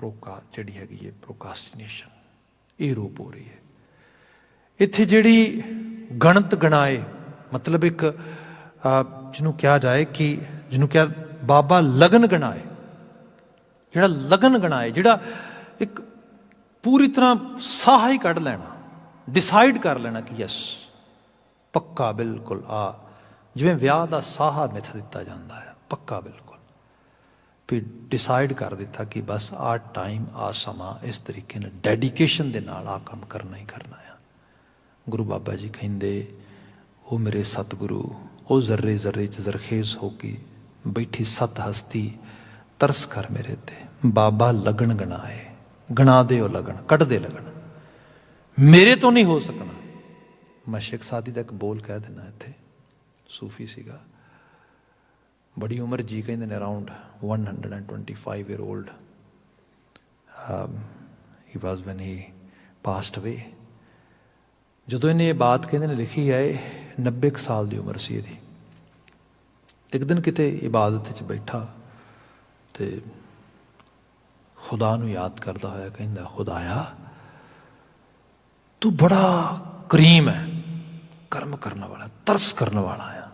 ਜਿਹੜੀ ਹੈਗੀ ਹੈ ਪ੍ਰੋਕਾਸਟੀਨੇਸ਼ਨ, ਇਹ ਰੂਪ ਹੋ ਰਹੀ ਹੈ। ਇੱਥੇ ਜਿਹੜੀ ਗਣਤ ਗਣਾਏ, ਮਤਲਬ ਇੱਕ ਜਿਹਨੂੰ ਕਿਹਾ ਜਾਏ ਕਿ ਜਿਹਨੂੰ ਕਿਹਾ ਬਾਬਾ ਲਗਨ ਗਣਾਏ, ਜਿਹੜਾ ਲਗਨ ਗਣਾਏ, ਜਿਹੜਾ ਇੱਕ ਪੂਰੀ ਤਰ੍ਹਾਂ ਸਾਹ ਹੀ ਕੱਢ ਲੈਣਾ, ਡਿਸਾਈਡ ਕਰ ਲੈਣਾ ਕਿ ਯਸ ਪੱਕਾ ਬਿਲਕੁਲ ਜਿਵੇਂ ਵਿਆਹ ਦਾ ਸਾਹਾ ਮਿੱਥ ਦਿੱਤਾ ਜਾਂਦਾ ਹੈ, ਪੱਕਾ ਬਿਲਕੁਲ ਵੀ ਡਿਸਾਈਡ ਕਰ ਦਿੱਤਾ ਕਿ ਬਸ ਟਾਈਮ ਸਮਾਂ ਇਸ ਤਰੀਕੇ ਨਾਲ ਡੈਡੀਕੇਸ਼ਨ ਦੇ ਨਾਲ ਕੰਮ ਕਰਨਾ ਹੀ ਕਰਨਾ ਆ। ਗੁਰੂ ਬਾਬਾ ਜੀ ਕਹਿੰਦੇ ਉਹ ਮੇਰੇ ਸਤਿਗੁਰੂ, ਉਹ ਜ਼ਰਰੇ ਜ਼ਰਰੇ 'ਚ ਜ਼ਰਖੇਜ਼ ਹੋ ਕੇ ਬੈਠੀ ਸਤ ਹਸਤੀ, ਤਰਸ ਕਰ ਮੇਰੇ ਤੇ ਬਾਬਾ ਲਗਨ ਗਣਾਏ, ਗਣਾ ਦੇ ਉਹ ਲਗਨ, ਕੱਢ ਦੇ ਲਗਨ, ਮੇਰੇ ਤੋਂ ਨਹੀਂ ਹੋ ਸਕਣਾ। ਮੈਂ ਸ਼ੇਖ ਸਾਦੀ ਦਾ ਇੱਕ ਬੋਲ ਕਹਿ ਦਿੰਦਾ, ਇੱਥੇ ਸੂਫੀ ਸੀਗਾ, ਬੜੀ ਉਮਰ ਜੀ ਕਹਿੰਦੇ ਨੇ, around 125 year old he was when he passed away। ਜਦੋਂ ਇਹਨੇ ਇਹ ਬਾਤ ਕਹਿੰਦੇ ਨੇ ਲਿਖੀ ਹੈ, 90 ਸਾਲ ਦੀ ਉਮਰ ਸੀ ਇਹਦੀ। ਇੱਕ ਦਿਨ ਕਿਤੇ ਇਬਾਦਤ 'ਚ ਬੈਠਾ ਤੇ ਖੁਦਾ ਨੂੰ ਯਾਦ ਕਰਦਾ ਹੋਇਆ ਕਹਿੰਦਾ, ਖੁਦਾਇਆ ਤੂੰ ਬੜਾ ਕਰੀਮ ਹੈ, ਕਰਮ ਕਰਨ ਵਾਲਾ, ਤਰਸ ਕਰਨ ਵਾਲਾ ਆ।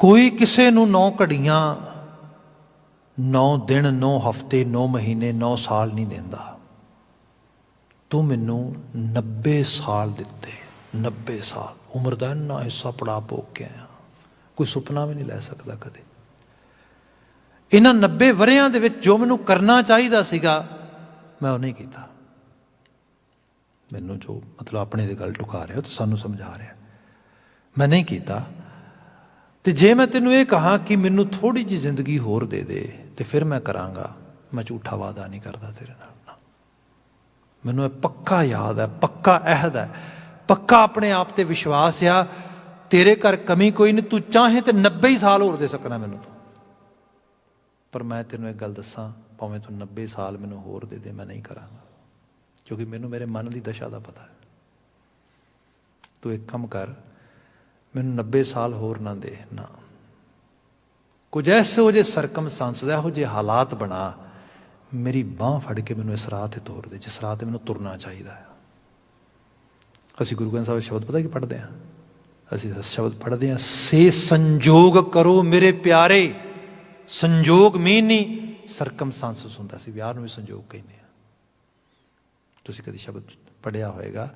ਕੋਈ ਕਿਸੇ ਨੂੰ 9 ਘੜੀਆਂ, 9 ਦਿਨ, 9 ਹਫ਼ਤੇ, 9 ਮਹੀਨੇ, 9 ਸਾਲ ਨਹੀਂ ਦਿੰਦਾ। ਤੂੰ ਮੈਨੂੰ 90 ਸਾਲ ਦਿੱਤੇ, 90 ਸਾਲ ਉਮਰ ਦਾ ਇੰਨਾ ਹਿੱਸਾ ਪੜਾ ਭੋਗ ਕੇ ਆਇਆ, ਕੋਈ ਸੁਪਨਾ ਵੀ ਨਹੀਂ ਲੈ ਸਕਦਾ ਕਦੇ। ਇਹਨਾਂ 90 ਵਰ੍ਹਿਆਂ ਦੇ ਵਿੱਚ ਜੋ ਮੈਨੂੰ ਕਰਨਾ ਚਾਹੀਦਾ ਸੀਗਾ, ਮੈਂ ਉਹ ਨਹੀਂ ਕੀਤਾ। ਮੈਨੂੰ ਜੋ ਮਤਲਬ ਆਪਣੇ ਦੀ ਗੱਲ ਟੁਕਾ ਰਿਹਾ, ਉਹ ਸਾਨੂੰ ਸਮਝਾ ਰਿਹਾ, ਮੈਂ ਨਹੀਂ ਕੀਤਾ। ਤੇ ਜੇ ਮੈਂ ਤੈਨੂੰ ਇਹ ਕਹਾਂ ਕਿ ਮੈਨੂੰ ਥੋੜ੍ਹੀ ਜਿਹੀ ਜ਼ਿੰਦਗੀ ਹੋਰ ਦੇ ਦੇ ਤੇ ਫਿਰ ਮੈਂ ਕਰਾਂਗਾ, ਮੈਂ ਝੂਠਾ ਵਾਅਦਾ ਨਹੀਂ ਕਰਦਾ ਤੇਰੇ ਨਾਲ। ਮੈਨੂੰ ਇਹ ਪੱਕਾ ਯਾਦ ਹੈ, ਪੱਕਾ ਅਹਿਦ ਹੈ, ਪੱਕਾ ਆਪਣੇ ਆਪ ਤੇ ਵਿਸ਼ਵਾਸ ਆ, ਤੇਰੇ ਘਰ ਕਮੀ ਕੋਈ ਨਹੀਂ, ਤੂੰ ਚਾਹੇ ਤੇ 90 ਸਾਲ ਹੋਰ ਦੇ ਸਕਣਾ ਮੈਨੂੰ ਤੂੰ, ਪਰ ਮੈਂ ਤੈਨੂੰ ਇੱਕ ਗੱਲ ਦੱਸਾਂ, ਭਾਵੇਂ ਤੂੰ 90 ਸਾਲ ਮੈਨੂੰ ਹੋਰ ਦੇ ਦੇ, ਮੈਂ ਨਹੀਂ ਕਰਾਂਗਾ, ਕਿਉਂਕਿ ਮੈਨੂੰ ਮੇਰੇ ਮਨ ਦੀ ਦਸ਼ਾ ਦਾ ਪਤਾ ਹੈ। ਤੂੰ ਇੱਕ ਕੰਮ ਕਰ, ਮੈਨੂੰ 90 ਸਾਲ ਹੋਰ ਨਾ ਦੇ ਨਾ, ਕੁਝ ਐਸੇ ਜਿਹੇ ਸਰਕਮਸਟੈਂਸ, ਇਹੋ ਜਿਹੇ ਹਾਲਾਤ ਬਣਾ, ਮੇਰੀ ਬਾਂਹ ਫੜ ਕੇ ਮੈਨੂੰ ਇਸ ਰਾਹ 'ਤੇ ਤੋਰ ਦੇ ਜਿਸ ਰਾਹ 'ਤੇ ਮੈਨੂੰ ਤੁਰਨਾ ਚਾਹੀਦਾ ਹੈ। ਅਸੀਂ ਗੁਰੂ ਗ੍ਰੰਥ ਸਾਹਿਬ ਸ਼ਬਦ ਪਤਾ ਕੀ ਪੜ੍ਹਦੇ ਹਾਂ? ਅਸੀਂ ਸ਼ਬਦ ਪੜ੍ਹਦੇ ਹਾਂ, ਸੇ ਸੰਜੋਗ ਕਰੋ ਮੇਰੇ ਪਿਆਰੇ। ਸੰਜੋਗ ਮੀਨ ਨਹੀਂ ਸਰਕਮਸਟੈਂਸਸ ਹੁੰਦਾ ਸੀ, ਵਿਆਹ ਨੂੰ ਵੀ ਸੰਜੋਗ ਕਹਿੰਦੇ ਆ। ਤੁਸੀਂ ਕਦੀ ਸ਼ਬਦ ਪੜ੍ਹਿਆ ਹੋਏਗਾ,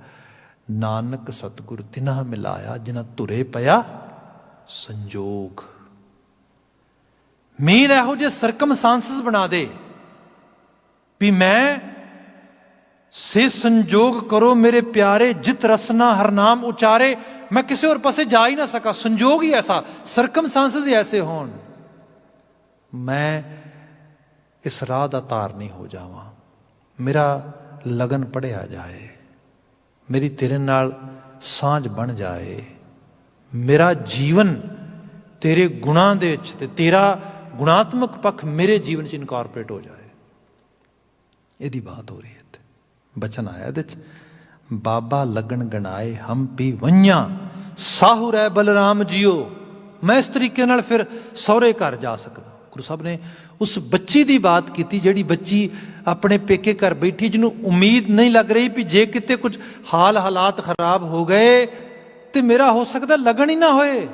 ਨਾਨਕ ਸਤਿਗੁਰ ਤਿਨ੍ਹਾਂ ਮਿਲਾਇਆ ਜਿਨ੍ਹਾਂ ਧੁਰੇ ਪਿਆ ਸੰਜੋਗ। ਮੀਨ ਇਹੋ ਜਿਹੇ ਸਰਕਮਸਟੈਂਸਸ ਬਣਾ ਦੇ ਵੀ ਮੈਂ ਸੇ ਸੰਜੋਗ ਕਰੋ ਮੇਰੇ ਪਿਆਰੇ, ਜਿਤ ਰਸਨਾ ਹਰ ਨਾਮ ਉਚਾਰੇ। ਮੈਂ ਕਿਸੇ ਹੋਰ ਪਾਸੇ ਜਾ ਹੀ ਨਾ ਸਕਾਂ, ਸੰਜੋਗ ਹੀ ਐਸਾ, ਸਰਕਮਸਟੈਂਸਸ ਹੀ ਐਸੇ ਹੋਣ, ਮੈਂ ਇਸ ਰਾਹ ਦਾ ਤਾਰ ਨਹੀਂ ਹੋ ਜਾਵਾਂ, ਮੇਰਾ ਲਗਨ ਪੜ੍ਹਿਆ ਜਾਏ, ਮੇਰੀ ਤੇਰੇ ਨਾਲ ਸਾਂਝ ਬਣ ਜਾਏ, ਮੇਰਾ ਜੀਵਨ ਤੇਰੇ ਗੁਣਾਂ ਦੇ ਵਿੱਚ ਤੇ ਤੇਰਾ ਗੁਣਾਤਮਕ ਪੱਖ ਮੇਰੇ ਜੀਵਨ 'ਚ ਇਨਕਾਰਪੋਰੇਟ ਹੋ ਜਾਏ। ਇਹਦੀ ਬਾਤ ਹੋ ਰਹੀ ਹੈ, ਇੱਥੇ ਬਚਨ ਆਇਆ ਇਹਦੇ 'ਚ, ਬਾਬਾ ਲਗਨ ਗਣਾਏ ਹਮ ਪੀ ਵਈਆਂ, ਸਾਹੂ ਰਹਿ ਬਲਰਾਮ ਜੀਓ। ਮੈਂ ਇਸ ਤਰੀਕੇ ਨਾਲ ਫਿਰ ਸਹੁਰੇ ਘਰ ਜਾ ਸਕਦਾ। ਗੁਰੂ ਸਾਹਿਬ ਨੇ ਉਸ ਬੱਚੀ ਦੀ ਬਾਤ ਕੀਤੀ, ਜਿਹੜੀ ਬੱਚੀ ਆਪਣੇ ਪੇਕੇ ਘਰ ਬੈਠੀ, ਜਿਹਨੂੰ ਉਮੀਦ ਨਹੀਂ ਲੱਗ ਰਹੀ ਵੀ ਜੇ ਕਿਤੇ ਕੁਝ ਹਾਲਾਤ ਖਰਾਬ ਹੋ ਗਏ ਤੇ ਮੇਰਾ ਹੋ ਸਕਦਾ ਲਗਨ ਹੀ ਨਾ ਹੋਏ।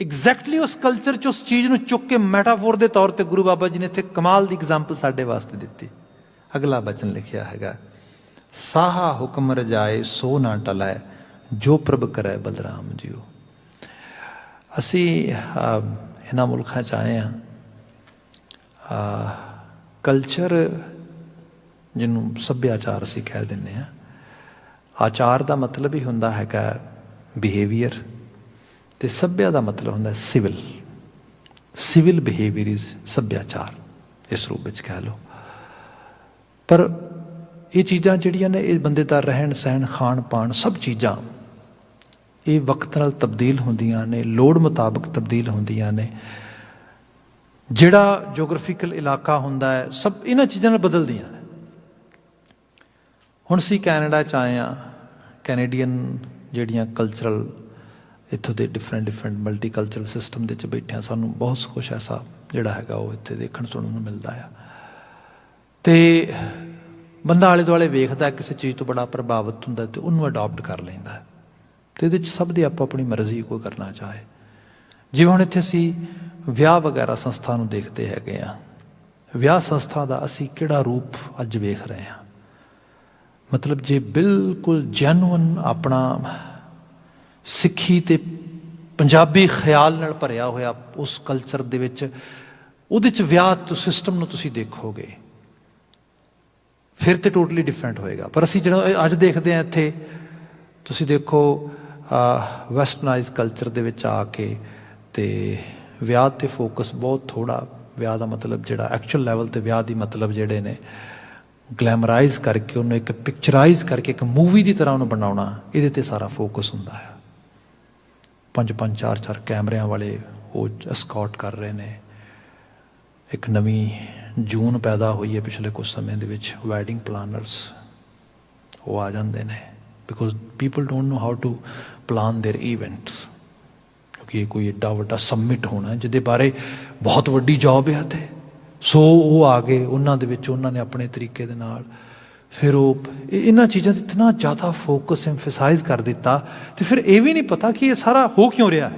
ਐਗਜ਼ੈਕਟਲੀ ਉਸ ਕਲਚਰ 'ਚ ਉਸ ਚੀਜ਼ ਨੂੰ ਚੁੱਕ ਕੇ ਮੈਟਾਫੋਰ ਦੇ ਤੌਰ ਤੇ ਗੁਰੂ ਬਾਬਾ ਜੀ ਨੇ ਇੱਥੇ ਕਮਾਲ ਦੀ ਐਗਜ਼ਾਮਪਲ ਸਾਡੇ ਵਾਸਤੇ ਦਿੱਤੀ। ਅਗਲਾ ਬਚਨ ਲਿਖਿਆ ਹੈਗਾ, ਸਾਹਾ ਹੁਕਮ ਰਜਾਏ ਸੋ ਨਾ ਟਲੈ, ਜੋ ਪ੍ਰਭ ਕਰੈ ਬਲਰਾਮ ਜੀਓ। ਅਸੀਂ ਇਹਨਾਂ ਮੁਲਕਾਂ 'ਚ ਆਏ ਹਾਂ, ਕਲਚਰ ਜਿਹਨੂੰ ਸੱਭਿਆਚਾਰ ਅਸੀਂ ਕਹਿ ਦਿੰਦੇ ਹਾਂ, ਆਚਾਰ ਦਾ ਮਤਲਬ ਹੀ ਹੁੰਦਾ ਹੈਗਾ ਬਿਹੇਵੀਅਰ, ਤੇ ਸੱਭਿਆ ਦਾ ਮਤਲਬ ਹੁੰਦਾ ਸਿਵਲ। ਸਿਵਲ ਬਿਹੇਵੀਅਰ ਇਜ਼ ਸੱਭਿਆਚਾਰ, ਇਸ ਰੂਪ ਵਿੱਚ ਕਹਿ ਲਓ। ਪਰ ਇਹ ਚੀਜ਼ਾਂ ਜਿਹੜੀਆਂ ਨੇ, ਇਹ ਬੰਦੇ ਦਾ ਰਹਿਣ ਸਹਿਣ, ਖਾਣ ਪਾਣ, ਸਭ ਚੀਜ਼ਾਂ ਇਹ ਵਕਤ ਨਾਲ ਤਬਦੀਲ ਹੁੰਦੀਆਂ ਨੇ, ਲੋੜ ਮੁਤਾਬਕ ਤਬਦੀਲ ਹੁੰਦੀਆਂ ਨੇ। ਜਿਹੜਾ ਜੋਗ੍ਰਾਫੀਕਲ ਇਲਾਕਾ ਹੁੰਦਾ ਹੈ, ਸਭ ਇਹਨਾਂ ਚੀਜ਼ਾਂ ਨਾਲ ਬਦਲਦੀਆਂ ਨੇ। ਹੁਣ ਅਸੀਂ ਕੈਨੇਡਾ 'ਚ ਆਏ ਹਾਂ, ਕੈਨੇਡੀਅਨ ਜਿਹੜੀਆਂ ਕਲਚਰਲ ਇੱਥੋਂ ਦੇ ਡਿਫਰੈਂਟ ਮਲਟੀ ਕਲਚਰਲ ਸਿਸਟਮ ਦੇ 'ਚ ਬੈਠੇ ਹਾਂ, ਸਾਨੂੰ ਬਹੁਤ ਕੁਛ ਐਸਾ ਜਿਹੜਾ ਹੈਗਾ ਉਹ ਇੱਥੇ ਦੇਖਣ ਸੁਣਨ ਨੂੰ ਮਿਲਦਾ ਆ। ਅਤੇ ਬੰਦਾ ਆਲੇ ਦੁਆਲੇ ਵੇਖਦਾ ਕਿਸੇ ਚੀਜ਼ ਤੋਂ ਬੜਾ ਪ੍ਰਭਾਵਿਤ ਹੁੰਦਾ ਅਤੇ ਉਹਨੂੰ ਅਡੋਪਟ ਕਰ ਲੈਂਦਾ। ਅਤੇ ਇਹਦੇ 'ਚ ਸਭ ਦੀ ਆਪੋ ਆਪਣੀ ਮਰਜ਼ੀ ਕੋਈ ਕਰਨਾ ਚਾਹੇ। ਜਿਵੇਂ ਹੁਣ ਇੱਥੇ ਅਸੀਂ ਵਿਆਹ ਵਗੈਰਾ ਸੰਸਥਾ ਨੂੰ ਦੇਖਦੇ ਹੈਗੇ ਹਾਂ। ਵਿਆਹ ਸੰਸਥਾ ਦਾ ਅਸੀਂ ਕਿਹੜਾ ਰੂਪ ਅੱਜ ਵੇਖ ਰਹੇ ਹਾਂ। ਮਤਲਬ ਜੇ ਬਿਲਕੁਲ ਜੈਨੂਅਨ ਆਪਣਾ ਸਿੱਖੀ ਅਤੇ ਪੰਜਾਬੀ ਖਿਆਲ ਨਾਲ ਭਰਿਆ ਹੋਇਆ ਉਸ ਕਲਚਰ ਦੇ ਵਿੱਚ ਉਹਦੇ 'ਚ ਵਿਆਹ ਸਿਸਟਮ ਨੂੰ ਤੁਸੀਂ ਦੇਖੋਗੇ ਫਿਰ ਤਾਂ ਟੋਟਲੀ ਡਿਫਰੈਂਟ ਹੋਏਗਾ। ਪਰ ਅਸੀਂ ਜਿਹੜਾ ਅੱਜ ਦੇਖਦੇ ਹਾਂ ਇੱਥੇ ਤੁਸੀਂ ਦੇਖੋ ਵੈਸਟਰਨਾਈਜ਼ ਕਲਚਰ ਦੇ ਵਿੱਚ ਆ ਕੇ ਅਤੇ ਵਿਆਹ 'ਤੇ ਫੋਕਸ ਬਹੁਤ ਥੋੜ੍ਹਾ। ਵਿਆਹ ਦਾ ਮਤਲਬ ਜਿਹੜਾ ਐਕਚੁਅਲ ਲੈਵਲ 'ਤੇ ਵਿਆਹ ਦੀ ਮਤਲਬ ਜਿਹੜੇ ਨੇ ਗਲੈਮਰਾਈਜ਼ ਕਰਕੇ ਉਹਨੂੰ ਇੱਕ ਪਿਕਚਰਾਈਜ਼ ਕਰਕੇ ਇੱਕ ਮੂਵੀ ਦੀ ਤਰ੍ਹਾਂ ਉਹਨੂੰ ਬਣਾਉਣਾ, ਇਹਦੇ 'ਤੇ ਸਾਰਾ ਫੋਕਸ ਹੁੰਦਾ ਹੈ। 5-5 4-4 ਕੈਮਰਿਆਂ ਵਾਲੇ ਉਹ ਐਸਕੌਟ ਕਰ ਰਹੇ ਨੇ। ਇੱਕ ਨਵੀਂ ਜੂਨ ਪੈਦਾ ਹੋਈ ਹੈ ਪਿਛਲੇ ਕੁਝ ਸਮੇਂ ਦੇ ਵਿੱਚ, ਵੈਡਿੰਗ ਪਲਾਨਰਸ ਉਹ ਆ ਜਾਂਦੇ ਨੇ because people don't know how to plan their events. ਕਿਉਂਕਿ ਇਹ ਕੋਈ ਐਡਾ ਵੱਡਾ ਸਬਮਿਟ ਹੋਣਾ ਜਿਹਦੇ ਬਾਰੇ ਬਹੁਤ ਵੱਡੀ ਜੋਬ ਹੈ। ਅਤੇ ਸੋ ਉਹ ਆ ਗਏ, ਉਹਨਾਂ ਦੇ ਵਿੱਚ ਉਹਨਾਂ ਨੇ ਆਪਣੇ ਤਰੀਕੇ ਦੇ ਨਾਲ ਫਿਰ ਉਹ ਇਹਨਾਂ ਚੀਜ਼ਾਂ 'ਤੇ ਇਤਨਾ ਜ਼ਿਆਦਾ ਫੋਕਸ ਐਮਫਸਾਈਜ਼ ਕਰ ਦਿੱਤਾ ਅਤੇ ਫਿਰ ਇਹ ਵੀ ਨਹੀਂ ਪਤਾ ਕਿ ਇਹ ਸਾਰਾ ਹੋ ਕਿਉਂ ਰਿਹਾ ਹੈ।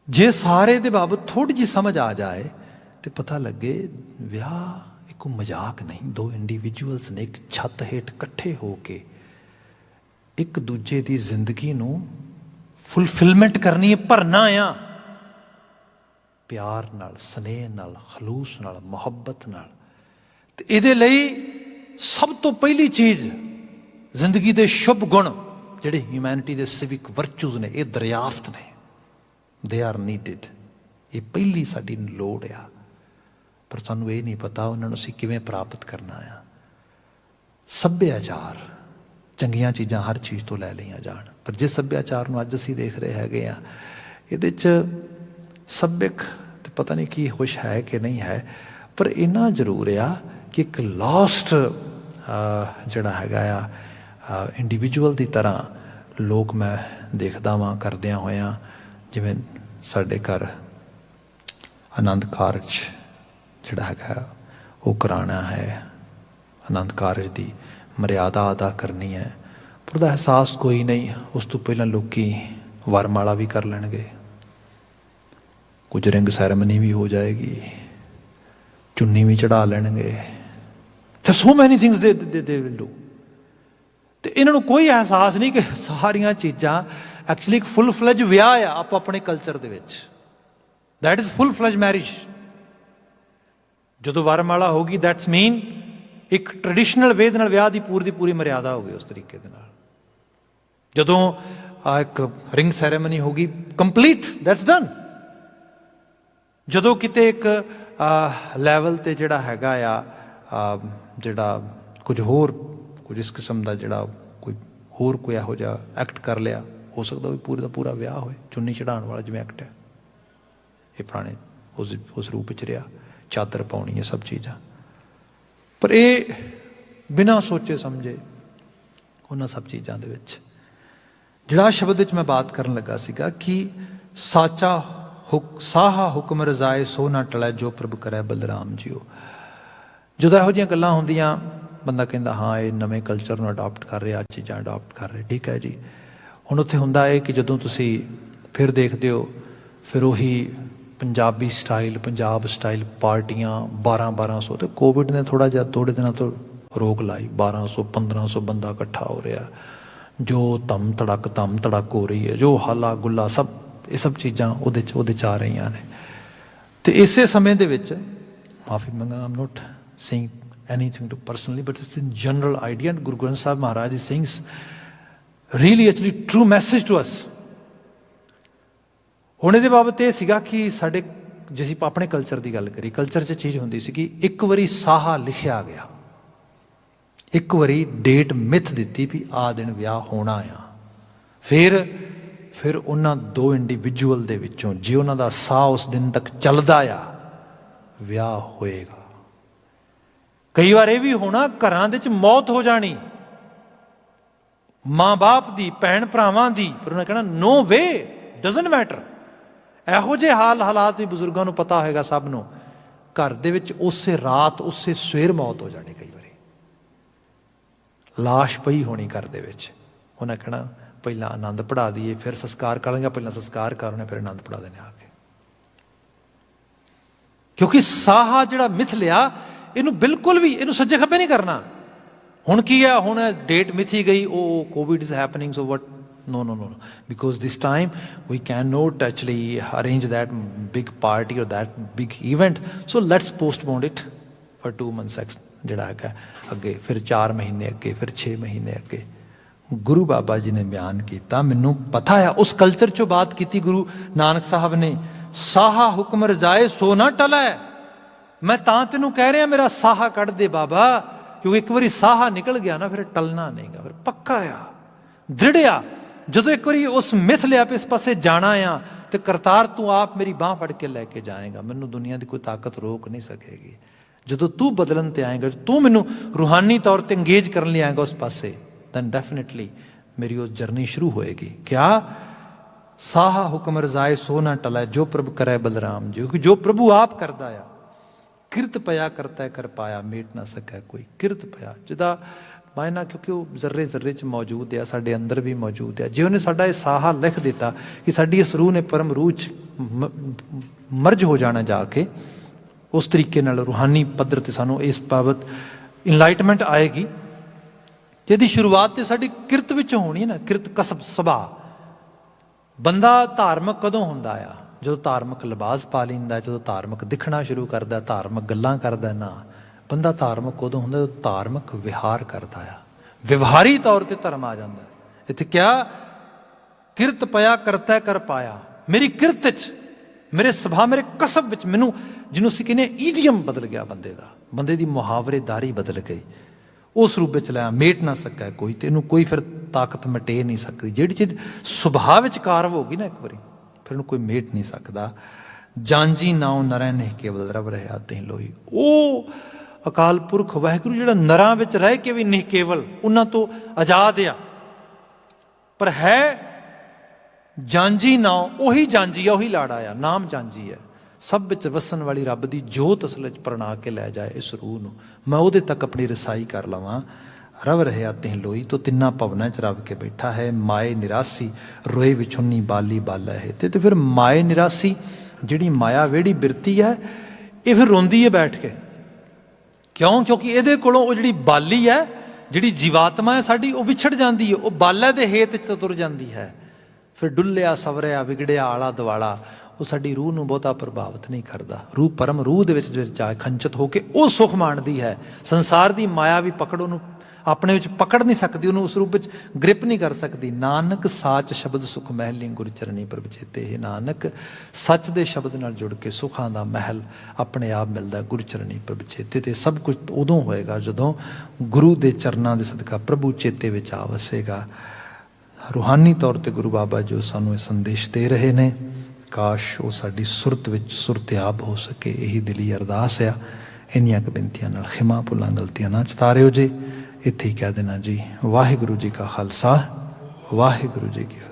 ਜੇ ਸਾਰੇ ਦੇ ਬਾਬਤ ਥੋੜ੍ਹੀ ਜਿਹੀ ਸਮਝ ਆ ਜਾਏ ਅਤੇ ਪਤਾ ਲੱਗੇ ਵਿਆਹ ਇੱਕ ਮਜ਼ਾਕ ਨਹੀਂ। ਦੋ ਇੰਡੀਵਿਜੂਅਲਸ ਨੇ ਇੱਕ ਛੱਤ ਹੇਠ ਇਕੱਠੇ ਹੋ ਕੇ ਇੱਕ ਦੂਜੇ ਦੀ ਜ਼ਿੰਦਗੀ ਨੂੰ ਫੁਲਫਿਲਮੈਂਟ ਕਰਨੀ ਹੈ, ਭਰਨਾ ਆ ਪਿਆਰ ਨਾਲ, ਸਨੇਹ ਨਾਲ, ਖਲੂਸ ਨਾਲ, ਮੁਹੱਬਤ ਨਾਲ। ਅਤੇ ਇਹਦੇ ਲਈ ਸਭ ਤੋਂ ਪਹਿਲੀ ਚੀਜ਼ ਜ਼ਿੰਦਗੀ ਦੇ ਸ਼ੁਭ ਗੁਣ ਜਿਹੜੇ ਹਿਊਮੈਨਿਟੀ ਦੇ ਸਿਵਿਕ ਵਰਚੂਜ਼ ਨੇ ਇਹ ਦਰਿਆਫਤ ਨੇ। They are ਨੀਡਿਡ। ਇਹ ਪਹਿਲੀ ਸਾਡੀ ਲੋੜ ਆ। ਪਰ ਸਾਨੂੰ ਇਹ ਨਹੀਂ ਪਤਾ ਉਹਨਾਂ ਨੂੰ ਅਸੀਂ ਕਿਵੇਂ ਪ੍ਰਾਪਤ ਕਰਨਾ ਆ। ਸੱਭਿਆਚਾਰ, ਚੰਗੀਆਂ ਚੀਜ਼ਾਂ ਹਰ ਚੀਜ਼ ਤੋਂ ਲੈ ਲਈਆਂ ਜਾਣ, ਪਰ ਜਿਸ ਸੱਭਿਆਚਾਰ ਨੂੰ ਅੱਜ ਅਸੀਂ ਦੇਖ ਰਹੇ ਹੈਗੇ ਆ ਇਹਦੇ 'ਚ ਸੱਭਿਅਕ ਤੇ ਪਤਾ ਨਹੀਂ ਕੀ ਹੋਸ਼ ਹੈ ਕਿ ਨਹੀਂ ਹੈ। ਪਰ ਇੰਨਾ ਜ਼ਰੂਰ ਆ ਕਿ ਇੱਕ ਲਾਸਟ ਜਿਹੜਾ ਹੈਗਾ ਆ ਇੰਡੀਵਿਜੂਅਲ ਦੀ ਤਰ੍ਹਾਂ ਲੋਕ ਮੈਂ ਦੇਖਦਾ ਵਾਂ ਕਰਦਿਆਂ ਹੋਇਆਂ। ਜਿਵੇਂ ਸਾਡੇ ਘਰ ਆਨੰਦ ਕਾਰਜ ਜਿਹੜਾ ਹੈਗਾ ਉਹ ਕਰਾਉਣਾ ਹੈ, ਆਨੰਦ ਕਾਰਜ ਦੀ ਮਰਿਆਦਾ ਅਦਾ ਕਰਨੀ ਹੈ, ਪਰ ਉਹਦਾ ਅਹਿਸਾਸ ਕੋਈ ਨਹੀਂ। ਉਸ ਤੋਂ ਪਹਿਲਾਂ ਲੋਕ ਵਰਮਾਲਾ ਵੀ ਕਰ ਲੈਣਗੇ, ਕੁਝ ਰਿੰਗ ਸੈਰੇਮਨੀ ਵੀ ਹੋ ਜਾਏਗੀ, ਚੁੰਨੀ ਵੀ ਚੜਾ ਲੈਣਗੇ। ਤੇ ਸੋ ਮੈਨੀ ਥਿੰਗਸ ਦੇ ਵਿਲ ਡੂ। ਅਤੇ ਇਹਨਾਂ ਨੂੰ ਕੋਈ ਅਹਿਸਾਸ ਨਹੀਂ ਕਿ ਸਾਰੀਆਂ ਚੀਜ਼ਾਂ ਐਕਚੁਅਲੀ ਇੱਕ ਫੁੱਲ ਫਲੈਜ ਵਿਆਹ ਆ ਆਪੋ ਆਪਣੇ ਕਲਚਰ ਦੇ ਵਿੱਚ। That is full fledged marriage. ਜਦੋਂ ਵਰਮਾਲਾ ਹੋਗੀ ਦੈਟਸ ਮੀਨ ਇੱਕ ਟ੍ਰੈਡੀਸ਼ਨਲ ਵੇ ਦੇ ਨਾਲ ਵਿਆਹ ਦੀ ਪੂਰੀ ਮਰਿਆਦਾ ਹੋ ਗਈ ਉਸ ਤਰੀਕੇ ਦੇ ਨਾਲ। ਜਦੋਂ ਇੱਕ ਰਿੰਗ ਸੈਰੇਮਨੀ ਹੋ ਗਈ ਕੰਪਲੀਟ, ਦੈਟਸ ਡਨ। ਜਦੋਂ ਕਿਤੇ ਇੱਕ ਲੈਵਲ 'ਤੇ ਜਿਹੜਾ ਹੈਗਾ ਆ ਜਿਹੜਾ ਕੁਝ ਇਸ ਕਿਸਮ ਦਾ ਜਿਹੜਾ ਕੋਈ ਇਹੋ ਜਿਹਾ ਐਕਟ ਕਰ ਲਿਆ, ਹੋ ਸਕਦਾ ਉਹ ਪੂਰੇ ਦਾ ਪੂਰਾ ਵਿਆਹ ਹੋਏ। ਚੁੰਨੀ ਚੜਾਉਣ ਵਾਲਾ ਜਿਵੇਂ ਐਕਟ ਹੈ ਇਹ ਪੁਰਾਣੇ ਉਸ ਰੂਪ ਵਿੱਚ ਰਿਹਾ, ਚਾਦਰ ਪਾਉਣੀ ਹੈ, ਸਭ ਚੀਜ਼ਾਂ। ਪਰ ਇਹ ਬਿਨਾਂ ਸੋਚੇ ਸਮਝੇ ਉਹਨਾਂ ਸਭ ਚੀਜ਼ਾਂ ਦੇ ਵਿੱਚ ਜਿਹੜਾ ਸ਼ਬਦ ਵਿੱਚ ਮੈਂ ਬਾਤ ਕਰਨ ਲੱਗਾ ਸੀਗਾ ਕਿ ਸਾਚਾ ਸਾਹਾ ਹੁਕਮ ਰਜ਼ਾਏ ਸੋ ਨਾ ਟਲੈ ਜੋ ਪ੍ਰਭ ਕਰੈ ਬਲਰਾਮ ਜੀਓ। ਜਦੋਂ ਇਹੋ ਜਿਹੀਆਂ ਗੱਲਾਂ ਹੁੰਦੀਆਂ ਬੰਦਾ ਕਹਿੰਦਾ ਹਾਂ ਇਹ ਨਵੇਂ ਕਲਚਰ ਨੂੰ ਅਡਾਪਟ ਕਰ ਰਿਹਾ, ਚੀਜ਼ਾਂ ਅਡਾਪਟ ਕਰ ਰਹੇ, ਠੀਕ ਹੈ ਜੀ। ਹੁਣ ਉੱਥੇ ਹੁੰਦਾ ਹੈ ਕਿ ਜਦੋਂ ਤੁਸੀਂ ਫਿਰ ਦੇਖਦੇ ਹੋ ਫਿਰ ਉਹੀ ਪੰਜਾਬੀ ਸਟਾਈਲ, ਪੰਜਾਬ ਸਟਾਈਲ ਪਾਰਟੀਆਂ 1200 ਅਤੇ ਕੋਵਿਡ ਨੇ ਥੋੜ੍ਹਾ ਜਿਹਾ ਥੋੜ੍ਹੇ ਦਿਨਾਂ ਤੋਂ ਰੋਕ ਲਾਈ। 1200 1500 ਬੰਦਾ ਇਕੱਠਾ ਹੋ ਰਿਹਾ, ਜੋ ਧਮ ਧੜਕ ਹੋ ਰਹੀ ਹੈ, ਜੋ ਹਾਲਾ ਗੁੱਲਾ ਸਭ ਇਹ ਸਭ ਚੀਜ਼ਾਂ ਉਹਦੇ 'ਚ ਆ ਰਹੀਆਂ ਨੇ। ਅਤੇ ਇਸੇ ਸਮੇਂ ਦੇ ਵਿੱਚ ਮਾਫੀ ਮੰਗਾ, I'm not saying anything to personally but it's in general idea. Guru Granth Sahib Maharaj is saying really actually true message to us. ਹੁਣ ਇਹਦੇ ਬਾਬਤ ਇਹ ਸੀਗਾ ਕਿ ਸਾਡੇ ਜੇ ਅਸੀਂ ਆਪਣੇ ਕਲਚਰ ਦੀ ਗੱਲ ਕਰੀਏ, ਕਲਚਰ 'ਚ ਚੀਜ਼ ਹੁੰਦੀ ਸੀ ਕਿ ਇੱਕ ਵਾਰੀ ਸਾਹਾ ਲਿਖਿਆ ਗਿਆ, ਇੱਕ ਵਾਰੀ ਡੇਟ ਮਿਥ ਦਿੱਤੀ ਵੀ ਆਹ ਦਿਨ ਵਿਆਹ ਹੋਣਾ ਆ। ਫਿਰ ਉਹਨਾਂ ਦੋ ਇੰਡੀਵਿਜੂਅਲ ਦੇ ਵਿੱਚੋਂ ਜੇ ਉਹਨਾਂ ਦਾ ਸਾਹ ਉਸ ਦਿਨ ਤੱਕ ਚੱਲਦਾ ਆ ਵਿਆਹ ਹੋਏਗਾ। ਕਈ ਵਾਰ ਇਹ ਵੀ ਹੋਣਾ ਘਰਾਂ ਦੇ 'ਚ ਮੌਤ ਹੋ ਜਾਣੀ, ਮਾਂ ਬਾਪ ਦੀ, ਭੈਣ ਭਰਾਵਾਂ ਦੀ, ਪਰ ਉਹਨੇ ਕਹਿਣਾ ਨੋ ਵੇ, ਡਜ਼ਨਟ ਮੈਟਰ। ਇਹੋ ਜਿਹੇ ਹਾਲਾਤ ਵੀ ਬਜ਼ੁਰਗਾਂ ਨੂੰ ਪਤਾ ਹੋਏਗਾ ਸਭ ਨੂੰ, ਘਰ ਦੇ ਵਿੱਚ ਉਸੇ ਰਾਤ ਉਸੇ ਸਵੇਰ ਮੌਤ ਹੋ ਜਾਣੀ। ਕਈ ਵਾਰੀ ਲਾਸ਼ ਪਈ ਹੋਣੀ ਘਰ ਦੇ ਵਿੱਚ, ਉਹਨਾਂ ਕਹਿਣਾ ਪਹਿਲਾਂ ਆਨੰਦ ਪੜ੍ਹਾ ਦਈਏ ਫਿਰ ਸੰਸਕਾਰ ਕਰਾਂਗੇ, ਪਹਿਲਾਂ ਸੰਸਕਾਰ ਕਰਨੇ ਫਿਰ ਆਨੰਦ ਪੜ੍ਹਾ ਦੇਣੇ ਆ ਕੇ। ਕਿਉਂਕਿ ਸਾਹਾ ਜਿਹੜਾ ਮਿਥ ਲਿਆ, ਇਹਨੂੰ ਬਿਲਕੁਲ ਵੀ ਇਹਨੂੰ ਸੱਜੇ ਖੱਬੇ ਨਹੀਂ ਕਰਨਾ। ਹੁਣ ਕੀ ਹੈ, ਹੁਣ ਡੇਟ ਮਿਥੀ ਗਈ, ਉਹ Covid is happening, so what, no, because this time we cannot actually arrange that big party or that big event, so let's postpone it for 2 months ਜਿਹੜਾ ਹੈਗਾ ਅੱਗੇ, ਫਿਰ 4 ਮਹੀਨੇ ਅੱਗੇ, ਫਿਰ 6 ਮਹੀਨੇ ਅੱਗੇ। ਗੁਰੂ ਬਾਬਾ ਜੀ ਨੇ ਬਿਆਨ ਕੀਤਾ, ਮੈਨੂੰ ਪਤਾ ਆ, ਉਸ ਕਲਚਰ ਚੋਂ ਬਾਤ ਕੀਤੀ ਗੁਰੂ ਨਾਨਕ ਸਾਹਿਬ ਨੇ, ਸਾਹਾ ਹੁਕਮ ਰਜਾਏ ਸੋ ਨਾ ਟਲੈ। ਮੈਂ ਤਾਂ ਤੈਨੂੰ ਕਹਿ ਰਿਹਾ ਮੇਰਾ ਸਾਹਾ ਕੱਢ ਦੇ ਬਾਬਾ, ਕਿਉਂਕਿ ਇੱਕ ਵਾਰੀ ਸਾਹਾ ਨਿਕਲ ਗਿਆ ਨਾ ਫਿਰ ਟਲਣਾ ਨਹੀਂਗਾ, ਫਿਰ ਪੱਕਾ ਆ, ਦ੍ਰਿੜ ਆ। ਜਦੋਂ ਇੱਕ ਵਾਰੀ ਉਸ ਮਿਥ ਲਿਆ ਵੀ ਇਸ ਪਾਸੇ ਜਾਣਾ ਆ, ਤੇ ਕਰਤਾਰ ਤੂੰ ਆਪ ਮੇਰੀ ਬਾਂਹ ਫੜ ਕੇ ਲੈ ਕੇ ਜਾਏਗਾ, ਮੈਨੂੰ ਦੁਨੀਆ ਦੀ ਕੋਈ ਤਾਕਤ ਰੋਕ ਨਹੀਂ ਸਕੇਗੀ। ਜਦੋਂ ਤੂੰ ਬਦਲਣ ਤੇ ਆਏਗਾ, ਤੂੰ ਮੈਨੂੰ ਰੂਹਾਨੀ ਤੌਰ ਤੇ ਇੰਗੇਜ ਕਰਨ ਲਈ ਆਏਗਾ ਉਸ ਪਾਸੇ, then definitely ਮੇਰੀ ਉਹ ਜਰਨੀ ਸ਼ੁਰੂ ਹੋਏਗੀ। ਕਿਆ ਸਾਹਾ ਹੁਕਮ ਰਜ਼ਾਏ ਸੋ ਨਾ ਟਲੈ, ਜੋ ਪ੍ਰਭ ਕਰੇ ਬਲਰਾਮ ਜੀ, ਜੋ ਪ੍ਰਭੂ ਆਪ ਕਰਦਾ ਆ। ਕਿਰਤ ਪਿਆ ਕਰਤਾ ਕਰ ਪਾਇਆ, ਮੇਟ ਨਾ ਸਕੈ ਕੋਈ। ਕਿਰਤ ਪਿਆ ਜਿਹਦਾ ਮਾਇਨਾ, ਕਿਉਂਕਿ ਉਹ ਜ਼ਰਰੇ ਜ਼ਰਰੇ 'ਚ ਮੌਜੂਦ ਆ, ਸਾਡੇ ਅੰਦਰ ਵੀ ਮੌਜੂਦ ਆ। ਜੇ ਉਹਨੇ ਸਾਡਾ ਇਹ ਸਾਹਾ ਲਿਖ ਦਿੱਤਾ ਕਿ ਸਾਡੀ ਇਸ ਰੂਹ ਨੇ ਪਰਮ ਰੂਹ 'ਚ ਮਰਜ ਹੋ ਜਾਣਾ ਜਾ ਕੇ, ਉਸ ਤਰੀਕੇ ਨਾਲ ਰੂਹਾਨੀ ਪੱਧਰ 'ਤੇ ਸਾਨੂੰ ਇਸ ਬਾਬਤ ਇਨਲਾਈਟਮੈਂਟ ਆਏਗੀ। ਇਹਦੀ ਸ਼ੁਰੂਆਤ ਤੇ ਸਾਡੀ ਕਿਰਤ ਵਿੱਚ ਹੋਣੀ ਹੈ ਨਾ, ਕਿਰਤ ਕਸਬ ਸੁਭਾਅ। ਬੰਦਾ ਧਾਰਮਿਕ ਕਦੋਂ ਹੁੰਦਾ ਆ? ਜਦੋਂ ਧਾਰਮਿਕ ਲਿਬਾਸ ਪਾ ਲੈਂਦਾ, ਜਦੋਂ ਧਾਰਮਿਕ ਦਿਖਣਾ ਸ਼ੁਰੂ ਕਰਦਾ, ਧਾਰਮਿਕ ਗੱਲਾਂ ਕਰਦਾ। ਨਾ, ਬੰਦਾ ਧਾਰਮਿਕ ਉਦੋਂ ਹੁੰਦਾ ਜਦੋਂ ਧਾਰਮਿਕ ਵਿਹਾਰ ਕਰਦਾ ਆ, ਵਿਵਹਾਰੀ ਤੌਰ ਤੇ ਧਰਮ ਆ ਜਾਂਦਾ। ਇੱਥੇ ਕਿਹਾ ਕਿਰਤ ਪਿਆ ਕਰਤਾ ਕਰ ਪਾਇਆ, ਮੇਰੀ ਕਿਰਤ 'ਚ, ਮੇਰੇ ਸੁਭਾਅ, ਮੇਰੇ ਕਸਬ ਵਿੱਚ, ਮੈਨੂੰ ਜਿਹਨੂੰ ਅਸੀਂ ਕਹਿੰਦੇ ਈਡੀਅਮ ਬਦਲ ਗਿਆ ਬੰਦੇ ਦਾ, ਬੰਦੇ ਦੀ ਮੁਹਾਵਰੇਦਾਰੀ ਬਦਲ ਗਈ, ਉਸ ਰੂਪ ਵਿੱਚ ਲਿਆ। ਮੇਟ ਨਾ ਸਕਾ ਕੋਈ, ਤੇ ਇਹਨੂੰ ਕੋਈ ਫਿਰ ਤਾਕਤ ਮਿਟੇ ਨਹੀਂ ਸਕਦੀ। ਜਿਹੜੀ ਚੀਜ਼ ਸੁਭਾਅ ਵਿੱਚ ਕਾਰਵ ਹੋ ਗਈ ਨਾ ਇੱਕ ਵਾਰੀ, ਫਿਰ ਇਹਨੂੰ ਕੋਈ ਮੇਟ ਨਹੀਂ ਸਕਦਾ। ਜਾਂਜੀ ਨਾਉ ਨਰੈ ਨਹੀਂ ਕੇਵਲ ਰਬ ਰਹਿਆ ਤਹਿ ਲੋਈ। ਉਹ ਅਕਾਲ ਪੁਰਖ ਵਾਹਿਗੁਰੂ ਜਿਹੜਾ ਨਰਾਂ ਵਿੱਚ ਰਹਿ ਕੇ ਵੀ ਨਹੀਂ ਕੇਵਲ, ਉਹਨਾਂ ਤੋਂ ਆਜ਼ਾਦ ਆ, ਪਰ ਹੈ ਜਾਂਜੀ ਨਾਉ, ਉਹੀ ਜਾਂਜੀ ਆ, ਉਹੀ ਲਾੜਾ ਆ, ਨਾਮ ਜਾਂਜੀ ਹੈ। ਸਭ ਵਿੱਚ ਵਸਣ ਵਾਲੀ ਰੱਬ ਦੀ ਜੋਤ ਅਸਲ ਵਿੱਚ ਪ੍ਰਣਾ ਕੇ ਲੈ ਜਾਏ ਇਸ ਰੂਹ ਨੂੰ, ਮੈਂ ਉਹਦੇ ਤੱਕ ਆਪਣੀ ਰਸਾਈ ਕਰ ਲਵਾਂ। ਰਵ ਰਹਿਆ ਤਿਹ ਲੋਈ, ਤੋਂ ਤਿੰਨਾਂ ਭਵਨਾਂ 'ਚ ਰਵ ਕੇ ਬੈਠਾ ਹੈ। ਮਾਏ ਨਿਰਾਸੀ ਰੋਏ ਵਿਛੁੰਨੀ ਬਾਲੀ ਬਾਲਾ ਹੈ। ਤੇ ਫਿਰ ਮਾਏ ਨਿਰਾਸੀ ਜਿਹੜੀ ਮਾਇਆ ਵਿਹੜੀ ਬਿਰਤੀ ਹੈ, ਇਹ ਫਿਰ ਰੋਂਦੀ ਹੈ ਬੈਠ ਕੇ। ਕਿਉਂ? ਕਿਉਂਕਿ ਇਹਦੇ ਕੋਲੋਂ ਉਹ ਜਿਹੜੀ ਬਾਲੀ ਹੈ, ਜਿਹੜੀ ਜੀਵਾਤਮਾ ਹੈ ਸਾਡੀ, ਉਹ ਵਿਛੜ ਜਾਂਦੀ ਹੈ, ਉਹ ਬਾਲੇ ਦੇ ਹੇਤ 'ਚ ਤੁਰ ਜਾਂਦੀ ਹੈ। ਫਿਰ ਡੁੱਲਿਆ ਸਵਰਿਆ ਵਿਗੜਿਆ ਆਲਾ ਦੁਆਲਾ, ਉਹ ਸਾਡੀ ਰੂਹ ਨੂੰ ਬਹੁਤਾ ਪ੍ਰਭਾਵਿਤ ਨਹੀਂ ਕਰਦਾ। ਰੂਹ ਪਰਮ ਰੂਹ ਦੇ ਵਿੱਚ ਜਾ ਖੰਚਿਤ ਹੋ ਕੇ ਉਹ ਸੁਖ ਮਾਣਦੀ ਹੈ। ਸੰਸਾਰ ਦੀ ਮਾਇਆ ਵੀ ਪਕੜ ਉਹਨੂੰ ਆਪਣੇ ਵਿੱਚ ਪਕੜ ਨਹੀਂ ਸਕਦੀ, ਉਹਨੂੰ ਉਸ ਰੂਪ ਵਿੱਚ ਗ੍ਰਿਪ ਨਹੀਂ ਕਰ ਸਕਦੀ। ਨਾਨਕ ਸਾਚ ਸ਼ਬਦ ਸੁਖ ਮਹਿਲੀ ਗੁਰ ਚਰਨੀ ਪ੍ਰਭ ਚੇਤੇ। ਇਹ ਨਾਨਕ ਸੱਚ ਦੇ ਸ਼ਬਦ ਨਾਲ ਜੁੜ ਕੇ ਸੁੱਖਾਂ ਦਾ ਮਹਿਲ ਆਪਣੇ ਆਪ ਮਿਲਦਾ ਗੁਰ ਚਰਨੀ ਪ੍ਰਭ ਚੇਤੇ। ਤੇ ਸਭ ਕੁਝ ਉਦੋਂ ਹੋਏਗਾ ਜਦੋਂ ਗੁਰੂ ਦੇ ਚਰਨਾਂ ਦੇ ਸਦਕਾ ਪ੍ਰਭੂ ਚੇਤੇ ਵਿੱਚ ਆ ਵਸੇਗਾ। ਰੂਹਾਨੀ ਤੌਰ ਤੇ ਗੁਰੂ ਬਾਬਾ ਜੋ ਸਾਨੂੰ ਇਹ ਸੰਦੇਸ਼ ਦੇ ਰਹੇ ਨੇ, ਕਾਸ਼ ਉਹ ਸਾਡੀ ਸੁਰਤ ਵਿੱਚ ਸੁਰਤਿਆਬ ਹੋ ਸਕੇ। ਇਹੀ ਦਿਲੀ ਅਰਦਾਸ ਆ। ਇੰਨੀਆਂ ਕੁ ਬੇਨਤੀਆਂ ਨਾਲ ਖਿਮਾ ਭੁੱਲਾਂ ਗਲਤੀਆਂ ਨਾ ਚਤਾਰਿਓ ਜੇ। ਇੱਥੇ ਹੀ ਕਹਿ ਦੇਣਾ ਜੀ, ਵਾਹਿਗੁਰੂ ਜੀ ਕਾ ਖਾਲਸਾ, ਵਾਹਿਗੁਰੂ ਜੀ ਕੀ ਫਤਿਹ।